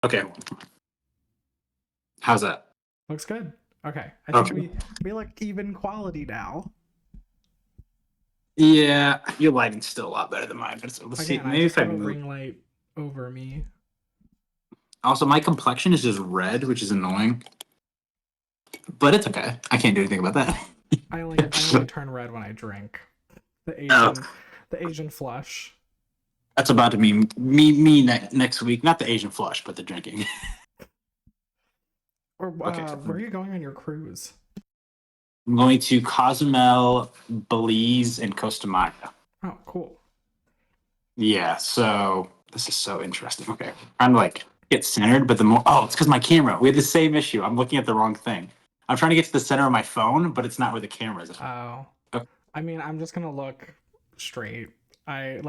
Okay. How's that? Looks good. Okay. I think Okay. we look even quality now. Yeah, your lighting's still a lot better than mine. But let's see. Again, I Maybe just if I have a move. ring light over me. Also, my complexion is just red, which is annoying. But it's okay. I can't do anything about that. I only turn red when I drink. The Oh, Asian flush. that's about to mean me next week. Not the Asian flush, but the drinking. Or Okay. where are you going on your cruise? I'm going to Cozumel, Belize, and Costa Maya. Oh, cool. Yeah, so this is so interesting. Okay. I'm like get centered, but the more it's because my camera. We had the same issue. I'm looking at the wrong thing. I'm trying to get to the center of my phone, but it's not where the camera is. Oh. Okay. I mean, I'm just gonna look straight. I'm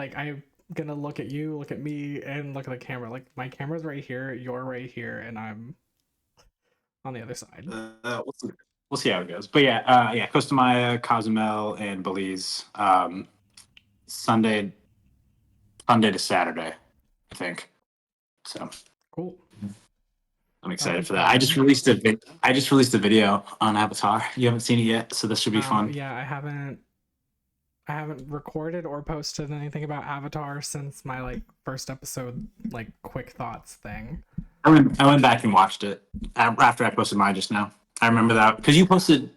gonna look at you, look at me, and look at the camera. Like my camera's right here, you're right here, and I'm on the other side. We'll see how it goes. But yeah, yeah, Costa Maya, Cozumel, and Belize. Sunday, Sunday to Saturday, I think. So Cool. I'm That'll be excited for that. fun. I just released a video on Avatar. You haven't seen it yet, so this should be fun. Yeah, I haven't recorded or posted anything about Avatar since my like first episode like quick thoughts thing. I went back and watched it after I posted mine just now. I remember that because you posted.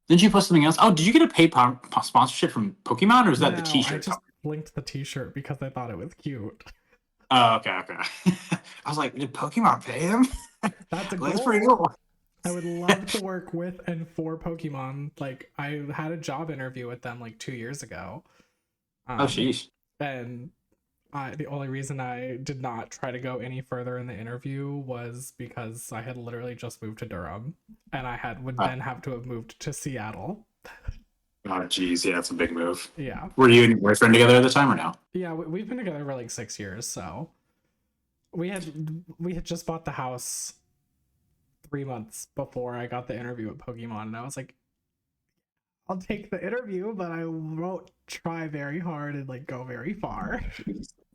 Didn't you post something else? Oh, did you get a paid sponsorship from Pokemon, or was that the No, I T-shirt? just linked the t-shirt because I thought it was cute. Oh, okay, okay. I was like, did Pokemon pay him? That's a That's pretty goal. cool. I would love to work with and for Pokemon. Like I had a job interview with them like 2 years ago. Oh, Um, sheesh. and the only reason I did not try to go any further in the interview was because I had literally just moved to Durham, and would Oh, then have to have moved to Seattle. geez, yeah, that's a big move. Yeah, Were you and your boyfriend together at the time or no? yeah, we've been together for like 6 years, so we had just bought the house 3 months before I got the interview with Pokemon, and I was like, I'll take the interview, but I won't try very hard and like go very far.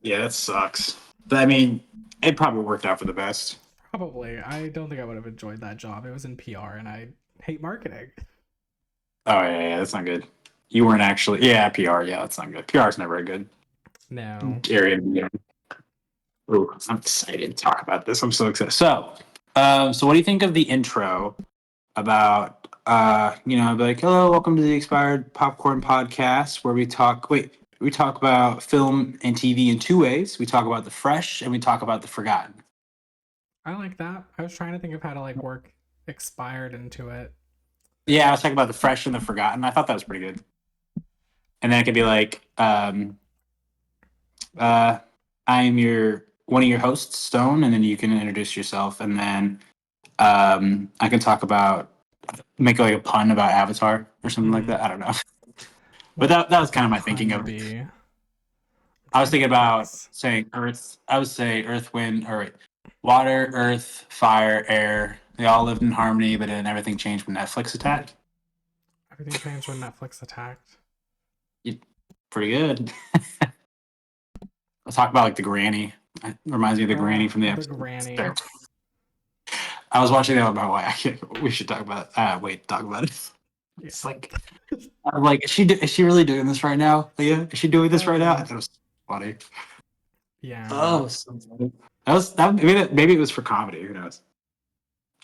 Yeah, that sucks. But I mean, it probably worked out for the best. Probably. I don't think I would have enjoyed that job. It was in PR, and I hate marketing. Oh yeah, that's not good. You weren't actually, yeah, PR. Yeah, that's not good. PR is never a good No. area. Yeah. Ooh, I'm excited to talk about this. I'm so excited. So what do you think of the intro about I'd be like, hello, welcome to the Expired Popcorn Podcast, where we talk about film and TV in two ways. We talk about the fresh and we talk about the forgotten. I like that. I was trying to think of how to like work expired into it. Yeah, I was talking about the fresh and the forgotten. I thought that was pretty good. And then it could be like, I am your one of your hosts, Stone, and then you can introduce yourself, and then I can talk about make like a pun about Avatar or something like that. I don't know, but What that was would the kind of my thinking pun of it. be? I'm I was trying to thinking about guess. saying Earth. I would say Earth, Wind, or wait, water, Earth, fire, air. They all lived in harmony, but then everything changed when Netflix attacked. Everything changed when Netflix attacked. Pretty good. Let's talk about like the granny. It reminds me of the granny from the The episode. granny. I was watching that about why I can't. We should talk about. Wait, talk about it. Yeah. It's like I'm like, is she really doing this right now? Leah, is she doing this right now? I thought it was funny. Yeah. Oh, so funny. That maybe it was for comedy. Who knows?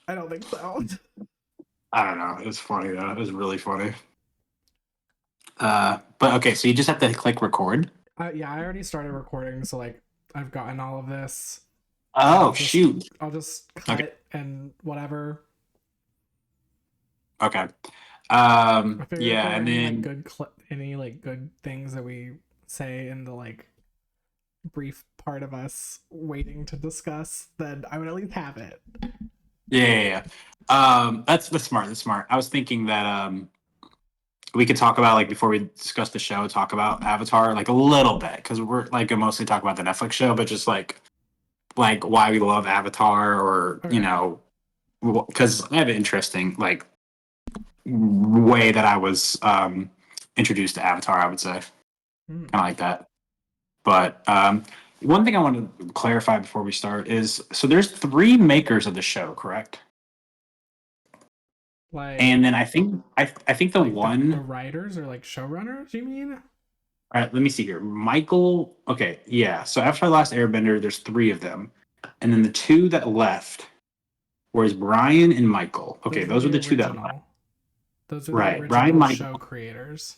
I don't think so. I don't know. It was funny though. It was really funny. But okay, so you just have to click record. Yeah, I already started recording, so like I've gotten all of this. Oh shoot. I'll just Okay. cut and whatever. Okay. I figured if Yeah, there are and any like then any like good things that we say in the like brief part of us waiting to discuss, then I would at least have it. yeah. That's smart. That's smart. I was thinking that we could talk about like before we discuss the show, talk about Avatar like a little bit because we're like gonna mostly talk about the Netflix show, but just like why we love Avatar or Okay. because I have an interesting like way that I was introduced to Avatar. I would say kind of like that, but one thing I want to clarify before we start is so there's 3 makers of the show, correct? Like, And then I think the like the one. writers or like showrunners, you mean? All right, let me see here. Michael. Okay, yeah. So after the last Airbender, there's 3 of them, and then the 2 that left was Brian and Michael. Okay, Those were those were the the 2 that left. original. Those are the Right, Brian, original Michael. show creators.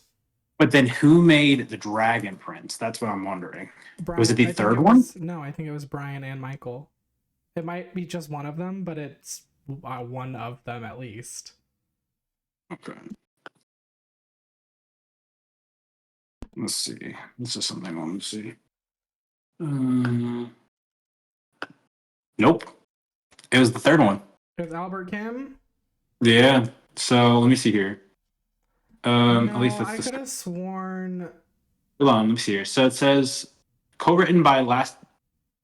But then who made the Dragon Prince? That's what I'm wondering. Was it Brian, the I think third it one? was no, I think it was Brian and Michael. It might be just one of them, but it's one of them at least. Okay. Let's see. This is something I want to see. Nope. It was the third one. It was Albert Kim. Yeah. So let me see here. At least No, that's I the. could have sworn. Hold on. Let me see here. So it says co-written by last.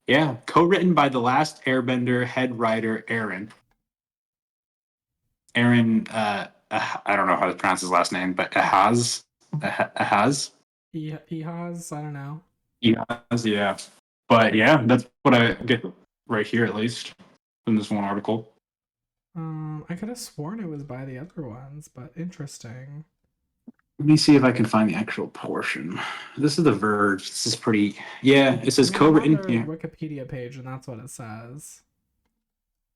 Yeah, co-written by the last Airbender head writer Aaron. Aaron. I don't know how to pronounce his last name, but Ahaz. Ahaz. Ehaz, I don't know. Ahaz. Yeah. But yeah, that's what I get right here, at least in this one article. I could have sworn it was by the other ones, but interesting. Let me see if I can find the actual portion. This is The Verge. This is pretty. Yeah, it I says mean, I'm on co-written. their Yeah, Wikipedia page, and that's what it says.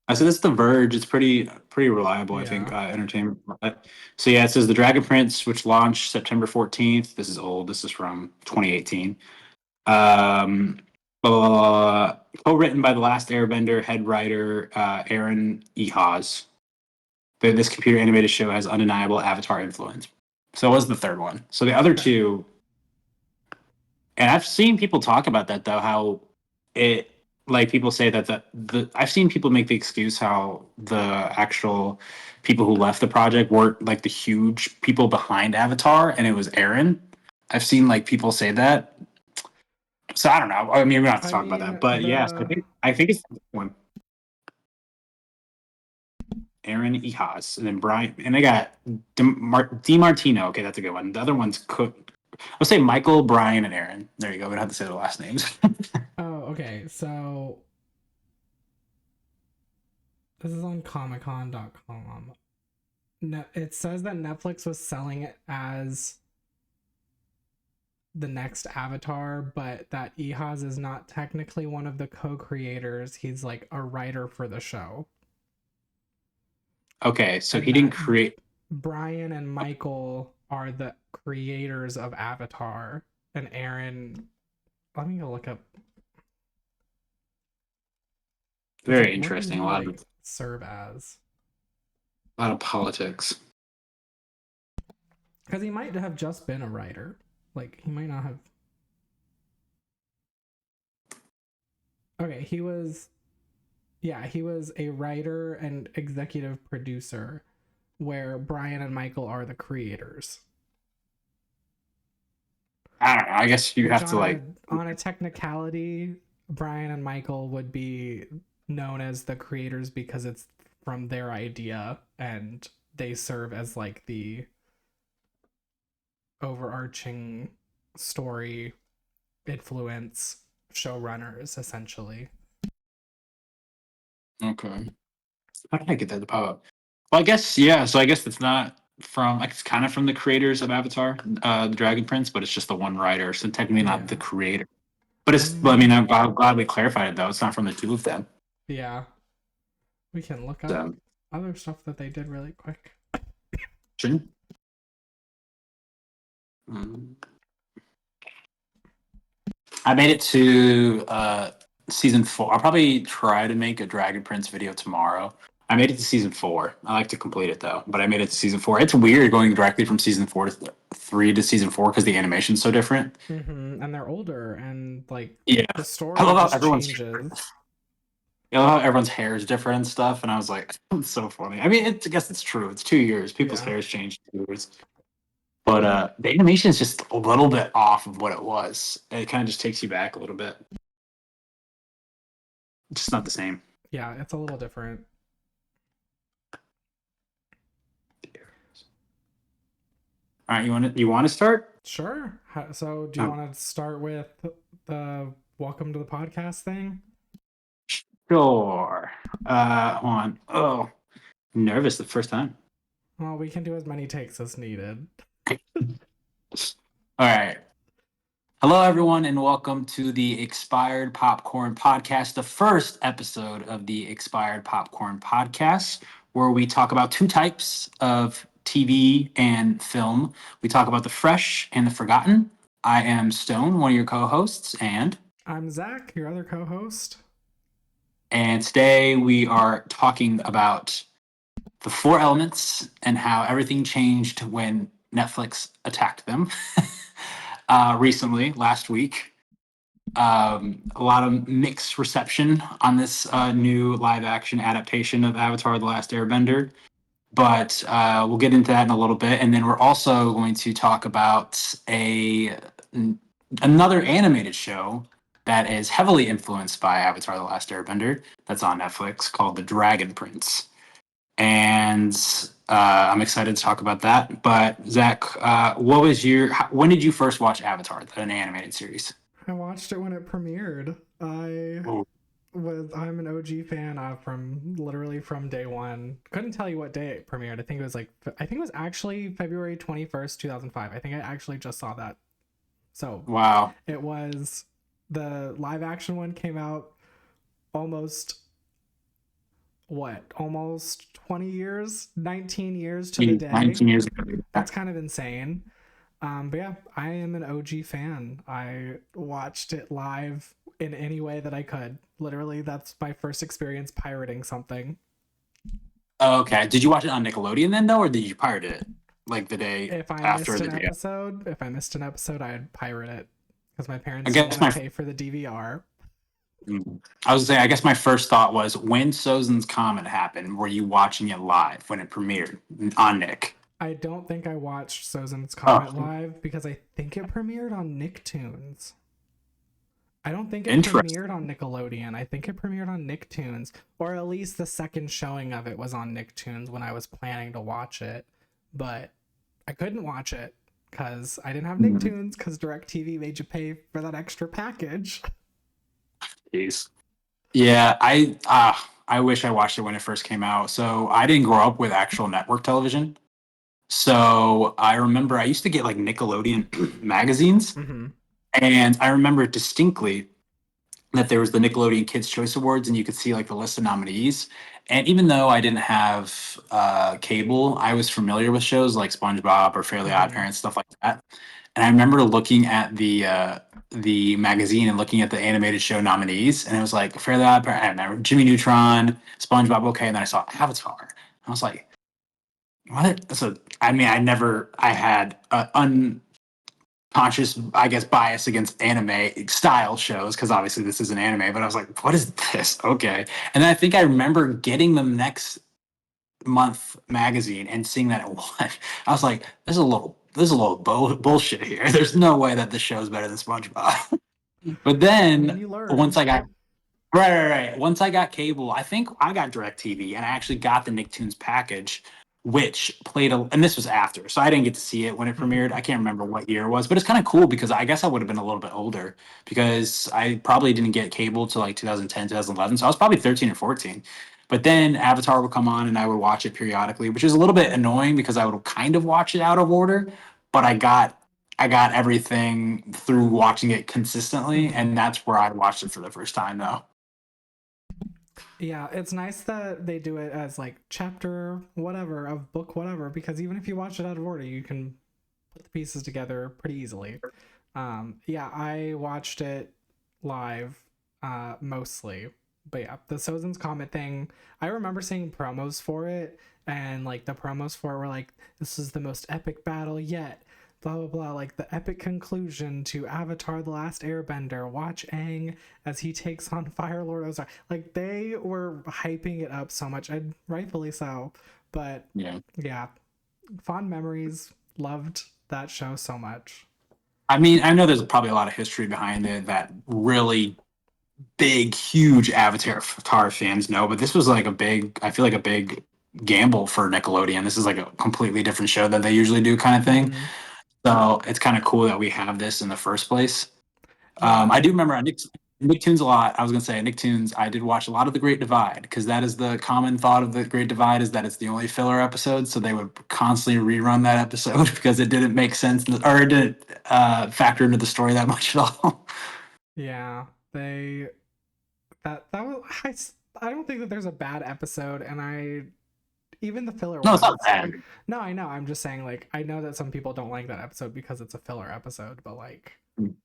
I said it's The Verge. It's pretty reliable, I think. Yeah. Entertainment. So yeah, it says The Dragon Prince, which launched September 14th. This is old. This is from 2018. Um, co-written by the last Airbender head writer Aaron Ehas. This computer animated show has undeniable Avatar influence. So it was the third one. So the other Okay. 2, and I've seen people talk about that though, how it like people say that the I've seen people make the excuse how the actual people who left the project weren't like the huge people behind Avatar, and it was Aaron. I've seen like people say that. So I don't know. I mean, we don't have to I talk about mean, that, but yes, I the think I think it's the one. Aaron Ehas, and then Brian, and they got DiMartino. Okay, that's a good one. The other one's Cook. I'll say Michael, Brian, and Aaron. There you go. We don't have to say the last names. oh, okay. So this is on comiccon.com. No, it says that Netflix was selling it as the next Avatar, but that Ehaz is not technically one of the co-creators. He's like a writer for the show. Okay, so And he didn't that create. Brian and Michael are the creators of Avatar, and Aaron. Let me go look up. It's like, Very what does interesting. he like serve as? A lot of politics. Because he might have just been a writer. Like, he might not have. Okay, he was. Yeah, he was a writer and executive producer, where Brian and Michael are the creators. I don't know. I guess you Which have to like. on a technicality, Brian and Michael would be known as the creators because it's from their idea, and they serve as like the overarching story influence showrunners essentially. Okay. How did I get that to pop up? Well, I guess yeah. So I guess it's not from. Like, it's kind of from the creators of Avatar, the Dragon Prince, but it's just the one writer. So technically not the Yeah. creator. But it's. But I mean, I'm glad we clarified it though. It's not from the 2 of them. Yeah. We can look up So, other stuff that they did really quick. sure. Mm. I made it to season 4. I'll probably try to make a Dragon Prince video tomorrow. I made it to season 4. I like to complete it though, but I made it to season 4. It's weird going directly from season 4 to 3 to season 4 because the animation's so different. And they're older, and like Yeah, the I story love how just everyone's. changes. I love how everyone's hair is different and stuff, and I was like, it's so funny. I mean, I guess it's true. It's 2 years. People's Yeah. hair's changed 2 years. But the animation is just a little bit off of what it was. It kind of just takes you back a little bit. It's just not the same. Yeah, it's a little different. All right, you want to start? Sure. So, do you Oh, want to start with the welcome to the podcast thing? Sure. Hold on. Oh, nervous the first time. Well, we can do as many takes as needed. All right. Hello, everyone, and welcome to the Expired Popcorn Podcast, the first episode of the Expired Popcorn Podcast, where we talk about two types of TV and film. We talk about the fresh and the forgotten. I am Stone, one of your co-hosts, I'm Zach, your other co-host. and today we are talking about the four elements and how everything changed when Netflix attacked them recently, last week. A lot of mixed reception on this new live action adaptation of Avatar The Last Airbender. But we'll get into that in a little bit. And then we're also going to talk about another animated show that is heavily influenced by Avatar The Last Airbender that's on Netflix called The Dragon Prince. And I'm excited to talk about that. But Zach, when did you first watch Avatar, an animated series? I watched it when it premiered. Oh, I'm an OG fan from day one. Couldn't tell you what day it premiered. I think it was actually February 21st, 2005. I think I actually just saw that. So wow. it was the live action one came out almost 20 years, 19 years to the day. 19 years ago. That's kind of insane. But yeah, I am an OG fan. I watched it live in any way that I could. Literally, that's my first experience pirating something. Okay. Did you watch it on Nickelodeon then, though, or did you pirate it like the day If I after missed the an day? episode, I'd pirate it because my parents I didn't guess want to pay for the DVR. I was saying, I guess my first thought was when Sozin's Comet happened, were you watching it live when it premiered on Nick? I don't think I watched Sozin's Oh, Comet live because I think it premiered on Nicktoons. I don't think it interesting. premiered on Nickelodeon. I think it premiered on Nicktoons, or at least the second showing of it was on Nicktoons when I was planning to watch it. But I couldn't watch it because I didn't have Nicktoons because DirecTV made you pay for that extra package. Jeez. Yeah, I wish I watched it when it first came out. So I didn't grow up with actual network television. So I remember I used to get like Nickelodeon magazines, Mm-hmm. and I remember distinctly that there was the Nickelodeon Kids Choice Awards, and you could see like the list of nominees. And even though I didn't have cable, I was familiar with shows like SpongeBob or Fairly Odd Mm-hmm. Parents, stuff like that. And I remember looking at the magazine and looking at the animated show nominees, and it was like Fairly Odd Parents. I remember Jimmy Neutron, SpongeBob. Okay, and then I saw Avatar. I was like, what? So I mean, I had unconscious, I guess, bias against anime style shows because obviously this is an anime. But I was like, what is this? Okay, and then I think I remember getting the next month magazine and seeing that it won. I was like, this is a little bullshit here. There's no way that this show is better than SpongeBob. But I mean, then you once learn. I got right. Once I got cable, I think I got DirecTV, and I actually got the Nicktoons package, which played and this was after, so I didn't get to see it when it premiered. Mm-hmm. I can't remember what year it was, but it's kind of cool because I guess I would have been a little bit older because I probably didn't get cable till like 2010, 2011, so I was probably 13 or 14. But then Avatar would come on, and I would watch it periodically, which is a little bit annoying because I would kind of watch it out of order, but I got everything through watching it consistently, Mm-hmm. and that's where I watched it for the first time, though. Yeah, it's nice that they do it as like chapter whatever of book whatever because even if you watch it out of order, you can put the pieces together pretty easily. Yeah, I watched it live mostly. But yeah, the Sozin's Comet thing, I remember seeing promos for it, and like the promos for it were like, this is the most epic battle yet. Blah blah blah, like the epic conclusion to Avatar The Last Airbender. Watch Aang as he takes on Fire Lord Ozai. Like they were hyping it up so much, and rightfully so. But Yeah. yeah, fond memories. Loved that show so much. I mean, I know there's probably a lot of history behind it that really big, huge Avatar fans know, but this was like I feel like a big gamble for Nickelodeon. This is like a completely different show than they usually do, kind of thing. Mm-hmm. So it's kind of cool that we have this in the first place. Yeah, I do remember on Nick's. Nicktoons a lot. I was gonna say Nicktoons. I did watch a lot of The Great Divide because that is the common thought of The Great Divide is that it's the only filler episode. So they would constantly rerun that episode because it didn't make sense or it didn't factor into the story that much at all. Yeah, they that was I don't think that there's a bad episode, and I even the filler No, it's not ones. bad. No, I know. I'm just saying, like, I know that some people don't like that episode because it's a filler episode, but like in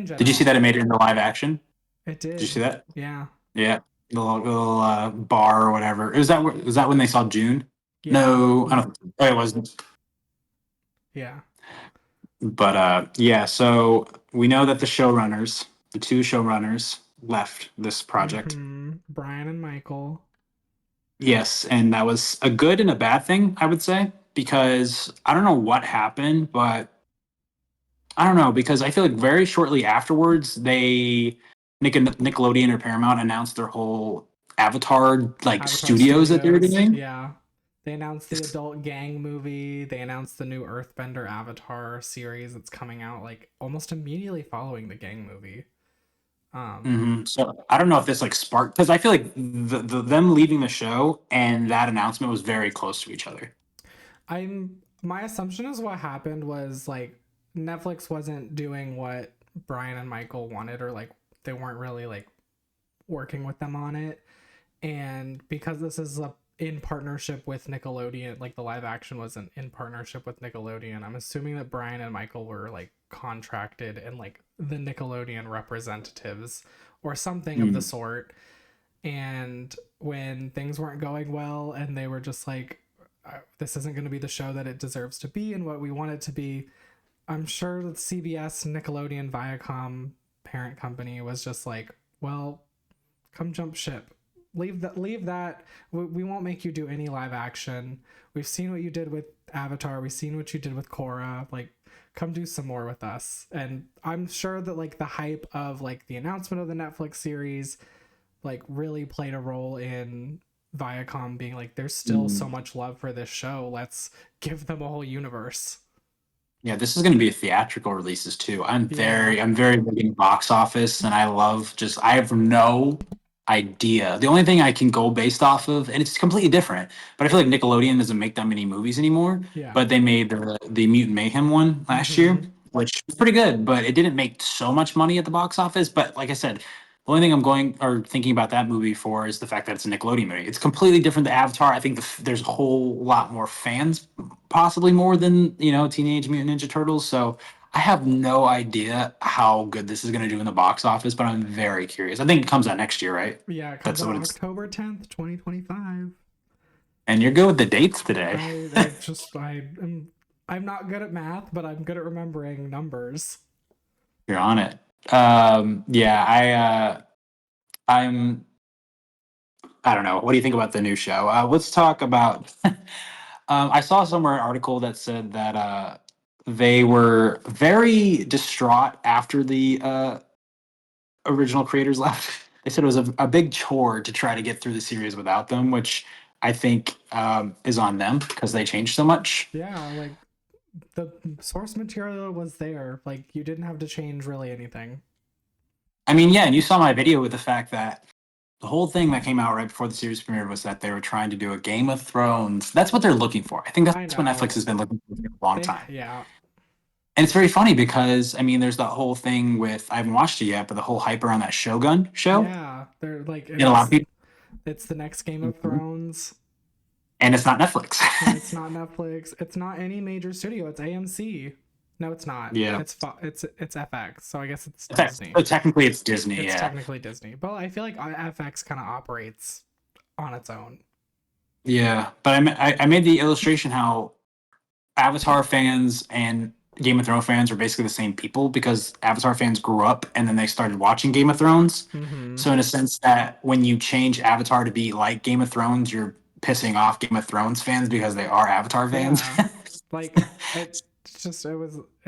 Did you see general, that it made it into live action? it Did you did. see that? Yeah, Yeah, the little bar or whatever. Was that when they saw June? yeah, No, I don't. Oh, it wasn't. yeah. But yeah, so we know that the two showrunners, left this project. Brian and Michael. Yes, and that was a good and a bad thing, I would say, because I don't know what happened, but I don't know because I feel like very shortly afterwards, Nickelodeon or Paramount announced their whole Avatar like Avatar studios that they were Studios. doing. Yeah. They announced the adult gang movie. They announced the new Earthbender Avatar series that's coming out like almost immediately following the gang movie. So I don't know if this like sparked because I feel like them leaving the show and that announcement was very close to each other. My assumption is what happened was like Netflix wasn't doing what Brian and Michael wanted, or like they weren't really like working with them on it. And because this is in partnership with Nickelodeon, like the live action wasn't in partnership with Nickelodeon, I'm assuming that Brian and Michael were like contracted and like the Nickelodeon representatives or something of the sort. And when things weren't going well and they were just like, this isn't going to be the show that it deserves to be and what we want it to be, I'm sure that CBS, Nickelodeon, Viacom parent company was just like, well, come jump ship. Leave that. We won't make you do any live action. We've seen what you did with Avatar. We've seen what you did with Korra. Like, come do some more with us. And I'm sure that like the hype of like the announcement of the Netflix series like really played a role in Viacom being like, there's still so much love for this show. Let's give them a whole universe. Yeah, this is going to be a theatrical releases too. Yeah. I'm very big in box office, and I have no idea. The only thing I can go based off of, and it's completely different, but I feel like Nickelodeon doesn't make that many movies anymore. Yeah. But they made the Mutant Mayhem one last year, which was pretty good, but it didn't make so much money at the box office. But like I said, the only thing I'm going or thinking about that movie for is the fact that it's a Nickelodeon movie. It's completely different than Avatar. I think there's a whole lot more fans, possibly more than Teenage Mutant Ninja Turtles. So I have no idea how good this is going to do in the box office, but I'm very curious. I think it comes out next year, right? Yeah, it comes That's out what it's. October 10th, 2025. And you're good with the dates today. I'm not good at math, but I'm good at remembering numbers. You're on it. Yeah, I'm. I don't know. What do you think about the new show? Let's talk about. I saw somewhere an article that said that they were very distraught after the original creators left. They said it was a big chore to try to get through the series without them, which I think is on them because they changed so much. Yeah, like the source material was there. Like you didn't have to change really anything. I mean, yeah, and you saw my video with the fact that the whole thing that came out right before the series premiered was that they were trying to do a Game of Thrones. That's what they're looking for. I think I that's what Netflix know. has been looking for a long time. Yeah. And it's very funny because I mean, there's that whole thing with I haven't watched it yet, but the whole hype around that Shogun show. Yeah, they're like And a lot of people, it's the next Game of Thrones. and it's not Netflix. And it's not Netflix. It's not any major studio. It's AMC. No, it's not. Yeah, It's FX. So I guess it's it's, Disney. so technically it's Disney. It's Yeah, technically Disney, but I feel like FX kind of operates on its own. yeah. But I made the illustration how Avatar fans and Game of Thrones fans are basically the same people because Avatar fans grew up and then they started watching Game of Thrones. So in a sense that when you change Avatar to be like Game of Thrones, you're pissing off Game of Thrones fans because they are Avatar fans. Yeah, like it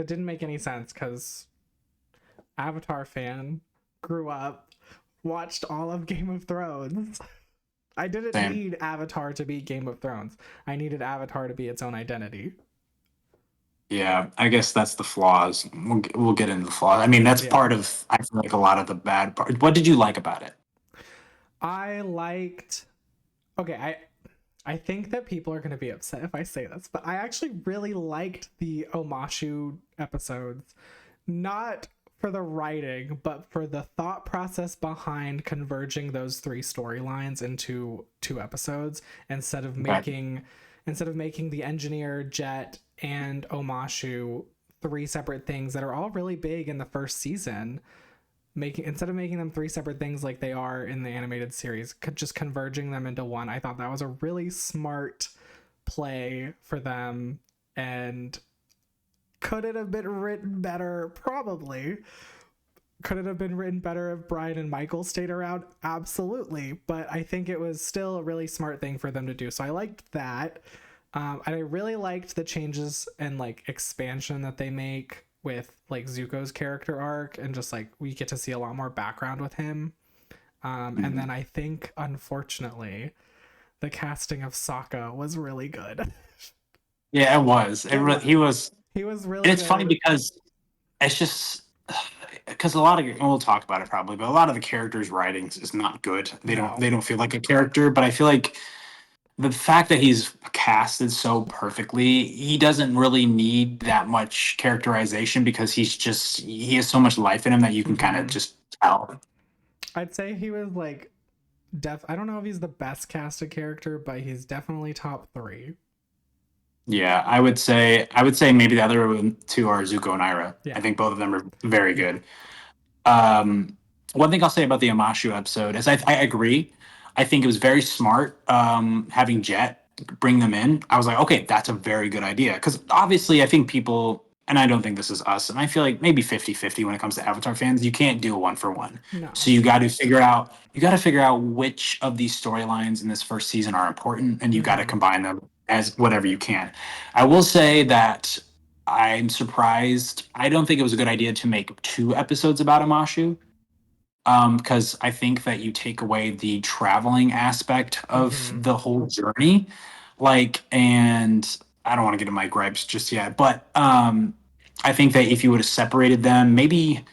didn't make any sense because Avatar fan grew up, watched all of Game of Thrones. I didn't Same. need Avatar to be Game of Thrones. I needed Avatar to be its own identity. Yeah, I guess that's the flaws. We'll get into the flaws. I mean, that's Yeah. part of, I feel like, a lot of the bad part. What did you like about it? I liked okay, I think that people are going to be upset if I say this, but I actually really liked the Omashu episodes. Not for the writing, but for the thought process behind converging those three storylines into two episodes Okay. instead of making the engineer, Jet, and Omashu three separate things that are all really big in the first season. Making instead of making them three separate things like they are in the animated series, just converging them into one. I thought that was a really smart play for them, and could it have been written better? Probably. Could it have been written better if Brian and Michael stayed around? Absolutely. But I think it was still a really smart thing for them to do. So I liked that. And I really liked the changes and like expansion that they make with like Zuko's character arc, and just like we get to see a lot more background with him. And Mhm. then I think, unfortunately, the casting of Sokka was really good. Yeah, it was. He was. He was And really it's funny good. because it's just because a lot of, and we'll talk about it probably, but a lot of the characters' writings is not good. No. They don't feel like a character. But I feel like the fact that he's casted so perfectly, he doesn't really need that much characterization because he has so much life in him that you can kind of Mm-hmm. just tell. I'd say he was like I don't know if he's the best casted character, but he's definitely top three. Yeah, I would say maybe the other two are Zuko and Ira. I Yeah. think both of them are very Yeah. good. One thing I'll say about the Amashu episode is I agree. I think it was very smart having Jet bring them in. I was like, okay, that's a very good idea. Because obviously, I think people, and I don't think this is us, and I feel like maybe 50-50 when it comes to Avatar fans, you can't do a one for one. So No. you got to figure out which of these storylines in this first season are important, and you got to Mm-hmm. combine them as whatever you can. I will say that I'm surprised. I don't think it was a good idea to make two episodes about Amashu, because I think that you take away the traveling aspect of Mm-hmm. the whole journey. Like, and I don't want to get into my gripes just yet, but I think that if you would have separated them, maybe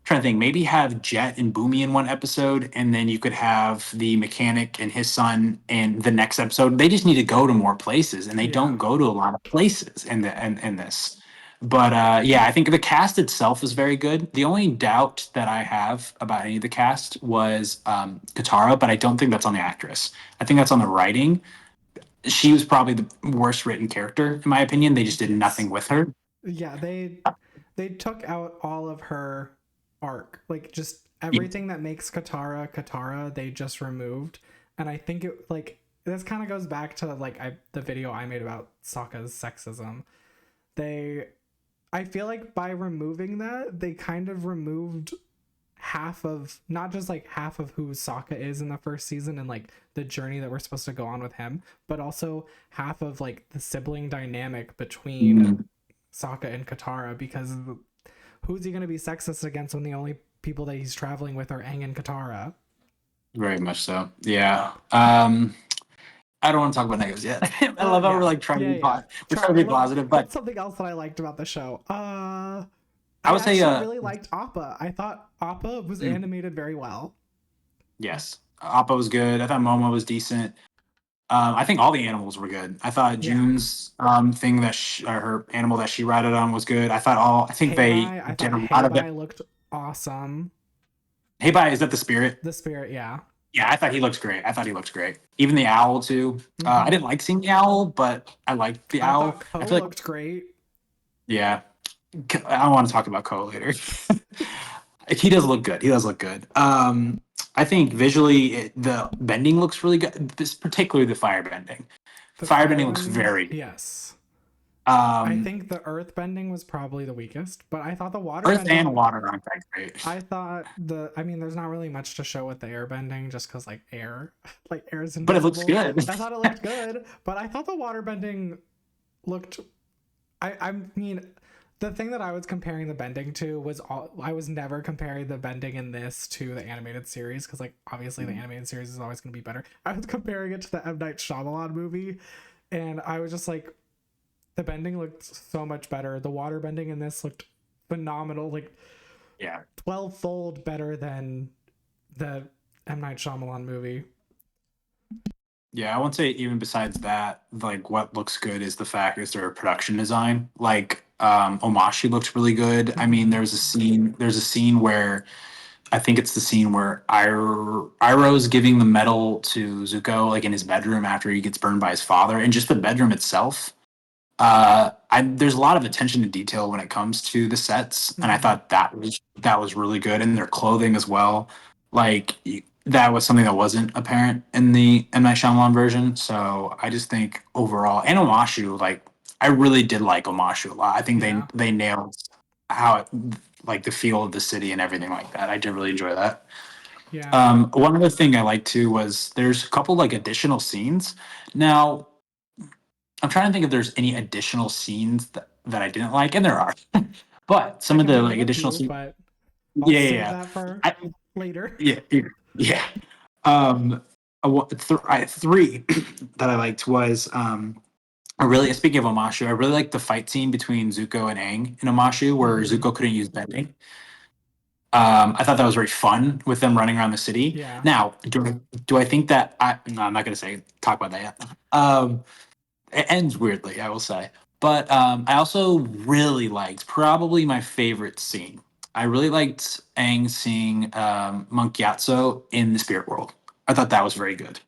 trying to think, maybe have Jet and Boomy in one episode, and then you could have the mechanic and his son in the next episode. They just need to go to more places, and they Yeah. don't go to a lot of places in this. But yeah, I think the cast itself is very good. The only doubt that I have about any of the cast was Katara, but I don't think that's on the actress. I think that's on the writing. She was probably the worst written character, in my opinion. They just did Yes. nothing with her. Yeah, they took out all of her arc. Like just everything that makes Katara Katara, they just removed. And I think it like this kind of goes back to like the video I made about Sokka's sexism. They I feel like by removing that, they kind of removed half of not just like half of who Sokka is in the first season and like the journey that we're supposed to go on with him, but also half of like the sibling dynamic between Mhm. Sokka and Katara, because who's he going to be sexist against when the only people that he's traveling with are Aang and Katara? Very much so. Yeah. I don't want to talk about negatives yet. I love how we're Yeah, like trying to yeah, be yeah. we're trying to be Look, positive, but what's something else that I liked about the show? I I would say actually really liked Appa. I thought Appa was mm, animated very well. yes, Appa was good. I thought Momo was decent. I think all the animals were good. I thought Yeah. June's thing that her animal that she rided on was good. I think Hey they Bye, I did thought a Hey lot of it. Bye looked awesome. Hey, bye. Is that the spirit? The spirit, yeah. Yeah, I thought he looks great. I thought he looked great. Even the owl too. I Mm-hmm. didn't like seeing the owl, but I liked the I owl. thought I Ko feel like looked great. yeah. I want to talk about Cole later. He does look good. He does look good. I think visually the bending looks really good. This particularly the fire bending. The Fire bending looks firebending, very good. yes. I Um, think the earth bending was probably the weakest, but I thought the water Earth and bending. water aren't that great, I thought I mean, there's not really much to show with the air bending just because, like, like, air is but it looks invisible. good. I thought it looked good, but I thought the water bending looked. I mean, the thing that I was comparing the bending to was I was never comparing the bending in this to the animated series because, like, obviously the animated series is always going to be better. I was comparing it to the M. Night Shyamalan movie, and I was just like, The bending looked so much better. The water bending in this looked phenomenal, like Yeah. 12-fold better than the M. Night Shyamalan movie. Yeah, I won't say even besides that, like what looks good is the fact is their production design. Like Omashi looked really good. I mean, Mm-hmm. there's a scene where I think it's the scene where Iroh's giving the medal to Zuko like in his bedroom after he gets burned by his father, and just the bedroom itself. There's a lot of attention to detail when it comes to the sets, and I Mm-hmm. thought that was really good, and their clothing as well. Like that was something that wasn't apparent in the M Night Shyamalan version. So I just think overall, and Omashu, like I really did like Omashu a lot. I think Yeah. they nailed how it, like the feel of the city and everything like that. I did really enjoy that. Yeah. One other thing I liked too was there's a couple like additional scenes. Now I'm trying to think if there's any additional scenes that I didn't like, and there are. But I some of can the think of like a additional few, scenes, but I'll yeah, yeah, save yeah. that for I, later. yeah, yeah, yeah. Um, three that I liked was I really speaking of Omashu, I really liked the fight scene between Zuko and Aang in Omashu, where Mm-hmm. Zuko couldn't use bending. I thought that was very fun with them running around the city. Yeah. Now, do I think that I? No, I'm not going to say talk about that yet. It ends weirdly, I will say. But I also really liked probably my favorite scene. I really liked Aang seeing Monk Gyatso in the spirit world. I thought that was very good.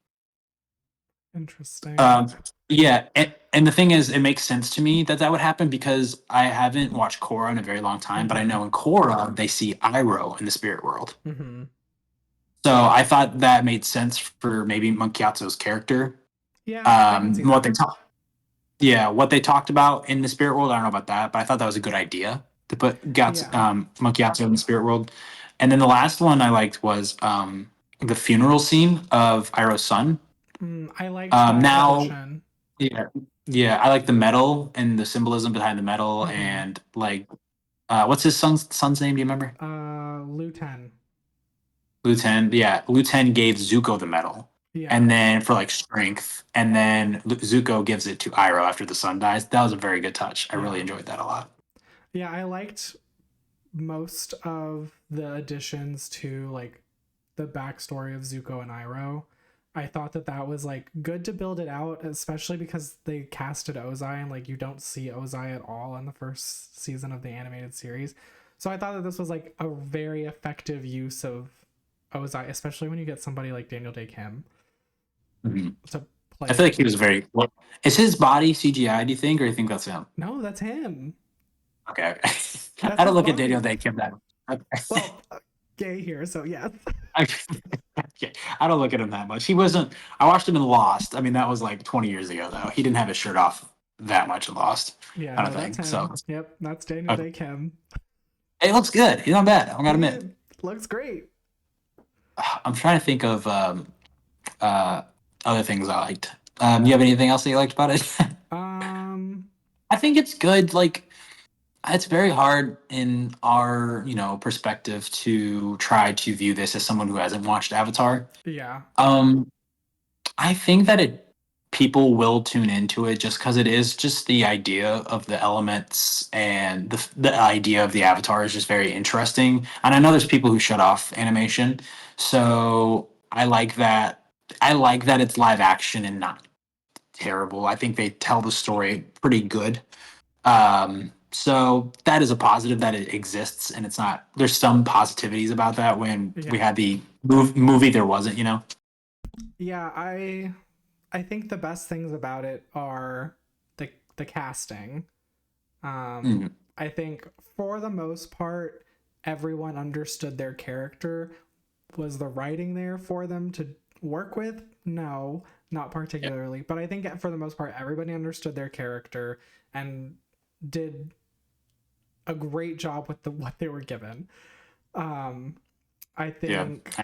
Interesting. Um, yeah, and the thing is, it makes sense to me that that would happen because I haven't watched Korra in a very long time, but I Mm-hmm. know in Korra they see Iroh in the spirit world. Mm-hmm. So I thought that made sense for maybe Monk Gyatso's character. Yeah, I can see What they that. talk Yeah, what they talked about in the spirit world, I don't know about that, but I thought that was a good idea to put Yeah. Monkey Gyatso in the spirit world. And then the last one I liked was the funeral scene of Iroh's son. I liked that Now, addition. yeah, yeah, I like the medal and the symbolism behind the medal, Mm-hmm. and like, what's his son's name? Do you remember? Luten. Lieutenant. Yeah, Lieutenant gave Zuko the medal, Yeah. and then for like strength, and then Zuko gives it to Iroh after the son dies. That was a very good touch. I really Yeah. enjoyed that a lot. Yeah, I liked most of the additions to like the backstory of Zuko and Iroh. I thought that that was like good to build it out, especially because they casted Ozai and like you don't see Ozai at all in the first season of the animated series. So I thought that this was like a very effective use of Ozai, especially when you get somebody like Daniel Day Kim Mhm. to I play feel like he him. was very. Well, is his body CGI? Do you think, or you think that's him? No, that's him. Okay, okay. That's I don't his look at Daniel body. Day Kim that. Okay. Well, gay here, so yes. Okay. I don't look at him that much. He wasn't. I watched him in Lost. I mean, that was like 20 years ago, though. He didn't have his shirt off that much in Lost. Yeah, I don't no, that's think so. him. Yep, that's Daniel Okay. Day Kim. It looks good. He's not bad. I gotta He admit. looks great. I'm trying to think of uh, other things I liked. You have anything else that you liked about it? Um, I think it's good. Like it's very hard in our, perspective to try to view this as someone who hasn't watched Avatar. yeah, Um, I think that people will tune into it just because it is just the idea of the elements and the idea of the Avatar is just very interesting. And I know there's people who shut off animation, so I like that. I like that it's live action and not terrible. I think they tell the story pretty good. So that is a positive that it exists, and it's not. There's some positivities about that. When we yeah, had the movie, there wasn't. yeah. I think the best things about it are the casting. Um, Mhm. I think for the most part, everyone understood their character. Was the writing there for them to work with? No, not Yeah. particularly. But I think for the most part, everybody understood their character and did a great job with what they were given. Um, I Yeah. think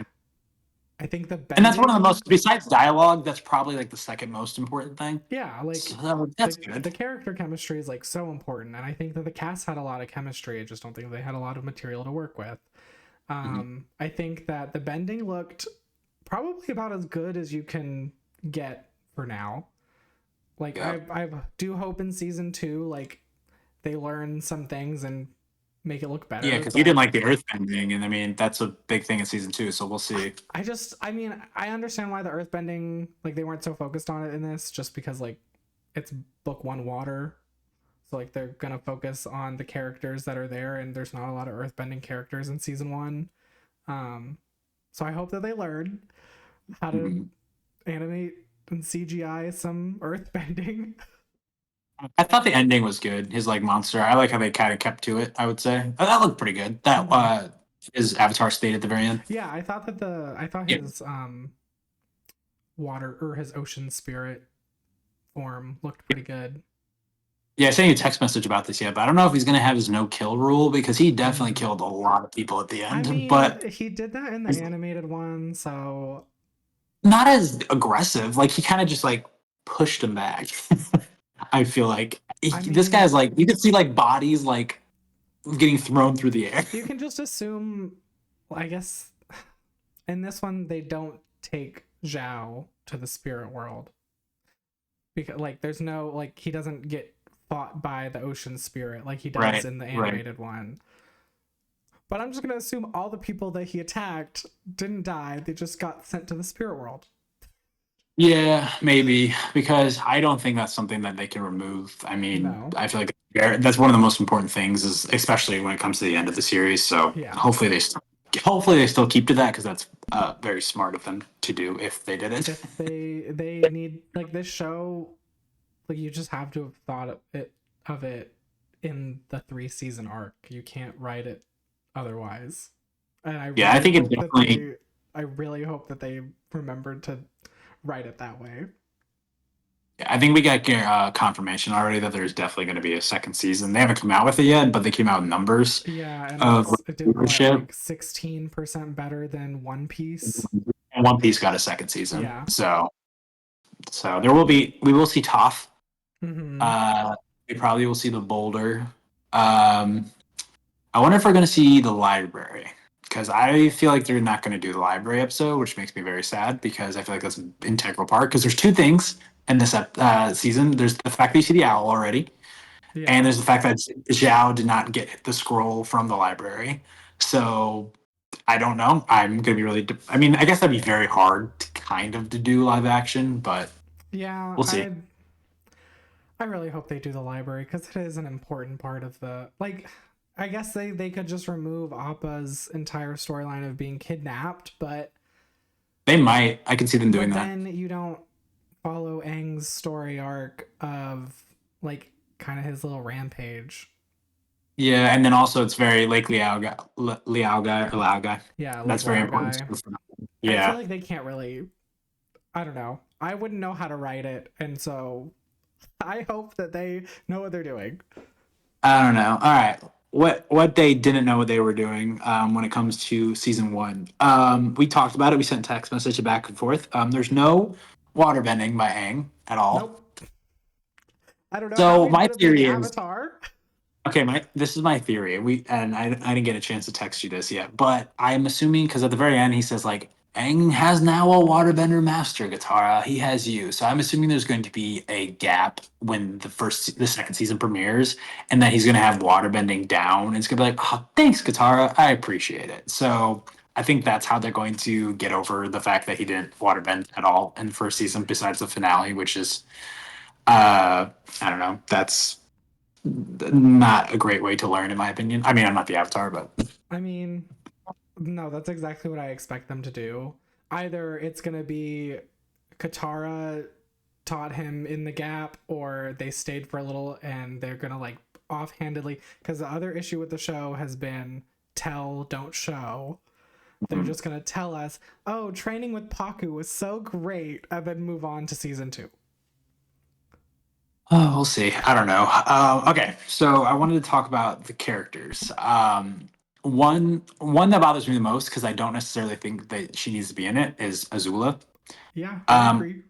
I think the And that's one of the bending, most, besides dialogue, that's probably like the second most important thing. yeah, like So that's the good. character chemistry is like so important, and I think that the cast had a lot of chemistry. I just don't think they had a lot of material to work with. Mhm. I think that the bending looked probably about as good as you can get for now. Like Yeah. I do hope in season 2, like they learn some things and make it look Yeah, better. because you didn't But like the earthbending, and I mean that's a big thing in season 2. So we'll see. I mean, I understand why the earthbending, like they weren't so focused on it in this, just because like it's book 1 water. So like they're gonna focus on the characters that are there, and there's not a lot of earthbending characters in season 1. Um, so I hope that they learn how to Mhm. animate and CGI some earthbending. I thought the ending was good. His like monster. I like how they kind of kept to it. I would say that looked pretty good. That Mm-hmm. his avatar state at the very end. Yeah, I thought Yeah. his water or his ocean spirit form looked pretty good. Yeah, I sent you a text message about this yet, but I don't know if he's gonna have his no kill rule because he definitely Mm. killed a lot of people at the I end, mean, but he did that in the animated one, so not as aggressive. Like he kind of just like pushed him back. I feel like I this mean, guy's like you can see like bodies like getting thrown through the air. you can just assume, I guess in this one they don't take Zhao to the spirit world, because like there's no, like he doesn't get fought by the ocean spirit like he does Right, in the right. animated one. But I'm just gonna assume all the people that he attacked didn't die, they just got sent to the spirit world. Yeah, maybe because I don't think that's something that they can remove. I mean, No. I feel like that's one of the most important things, is especially when it comes to the end of the series. So Yeah. hopefully they still keep to that because that's very smart of them to do if they did it. If they need, like, this show, like you just have to have thought of it in the 3-season arc. You can't write it otherwise. And Yeah, I think it definitely. I really hope that they remembered to write it that way. I think we got confirmation already that there's definitely going to be a second season. They haven't come out with it yet, but they came out with numbers Yeah, and of it did what, viewership. like 16% better than One Piece. And One Piece got a second season, Yeah. so we will see Toph. Mm-hmm. Uh, we probably will see the Boulder. Um, I wonder if we're going to see the library because I feel like they're not going to do the library episode, which makes me very sad because I feel like that's an integral part. Because there's two things in this season. There's the fact that you see the owl already, and Yeah. there's the fact that Zhao did not get the scroll from the library. So I don't know. I'm going to be really. I mean, I guess that'd be very hard to kind of to do live action, but Yeah, we'll see. I really hope they do the library, because it is an important part of the, like, I guess they could just remove Appa's entire storyline of being kidnapped, They might. I can see them doing but that. then you don't follow Aang's story arc of, like, kind of his little rampage. Yeah, and then also it's very Lake Liao guy, Liao guy or Lao guy. Yeah, That's Lake very Lao important. guy. I feel Yeah, like they can't really, I don't know. I wouldn't know how to write it, and so I hope that they know what they're doing. I don't know. All right, what they didn't know what they were doing when it comes to season one. We talked about it. We sent text message back and forth. There's no waterbending by Aang at all. Nope. I don't know how So he's my gonna be the theory is Avatar. okay. This is my theory. I didn't get a chance to text you this yet, but I'm assuming because at the very end he says like Aang has now a waterbender master, Katara. He has you. So I'm assuming there's going to be a gap when the second season premieres, and that he's going to have waterbending down. And it's going to be like, oh, thanks, Katara. I appreciate it. So I think that's how they're going to get over the fact that he didn't waterbend at all in the first season, besides the finale, which is, I don't know. That's not a great way to learn, in my opinion. I mean, I'm not the Avatar, but I mean, no, that's exactly what I expect them to do. Either it's gonna be Katara taught him in the gap, or they stayed for a little and they're gonna, like, offhandedly, because the other issue with the show has been tell, don't show. They're just gonna tell us, oh, training with Paku was so great, and then move on to season 2. oh, we'll see. I don't know. Okay, so I wanted to talk about the characters. One that bothers me the most because I don't necessarily think that she needs to be in it is Azula. Yeah, I Um, agree.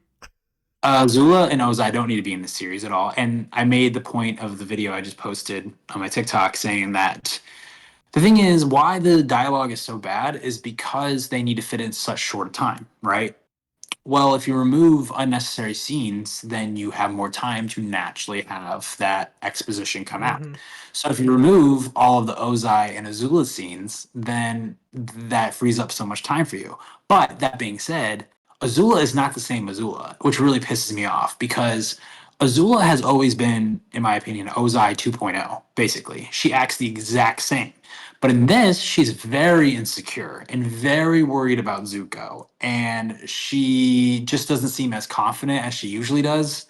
Azula and Ozai don't need to be in the series at all. And I made the point of the video I just posted on my TikTok saying that the thing is why the dialogue is so bad is because they need to fit in such short time, right? well, if you remove unnecessary scenes, then you have more time to naturally have that exposition come out. Mm-hmm. So if you remove all of the Ozai and Azula scenes, then that frees up so much time for you. But that being said, Azula is not the same Azula, which really pisses me off because Azula has always been, in my opinion, Ozai 2.0, basically. She acts the exact same. But in this, she's very insecure and very worried about Zuko. And she just doesn't seem as confident as she usually does.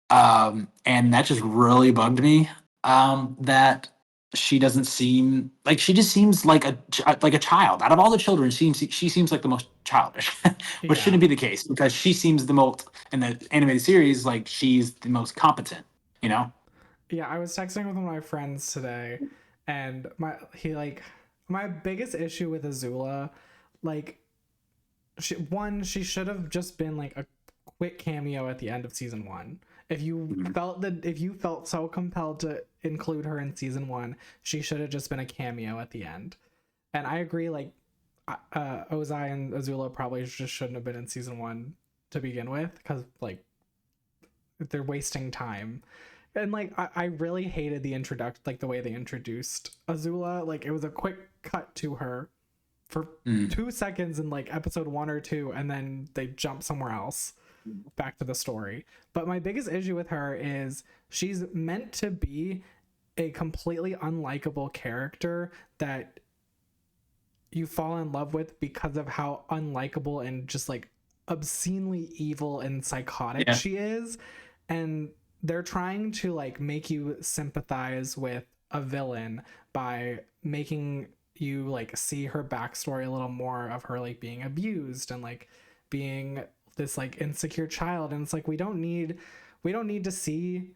And that just really bugged me. That she doesn't seem like she just seems like a child. Out of all the children, she seems like the most childish, which Yeah. shouldn't be the case because she seems the most in the animated series like she's the most competent. You know? Yeah, I was texting with one of my friends today, and my biggest issue with Azula, like she should have just been like a quick cameo at the end of season one. Mhm. If you felt so compelled to include her in season one, she should have just been a cameo at the end. And I agree, like Ozai and Azula probably just shouldn't have been in season one to begin with, because like they're wasting time. And like I really hated the introduction, like the way they introduced Azula. Like it was a quick cut to her for Mm. 2 seconds in like episode one or two, and then they jump somewhere else back to the story. But my biggest issue with her is she's meant to be a completely unlikable character that you fall in love with because of how unlikable and just like obscenely evil and psychotic Yeah. she is. And they're trying to like make you sympathize with a villain by making you like see her backstory a little more of her like being abused and like being this like insecure child. And it's like we don't need to see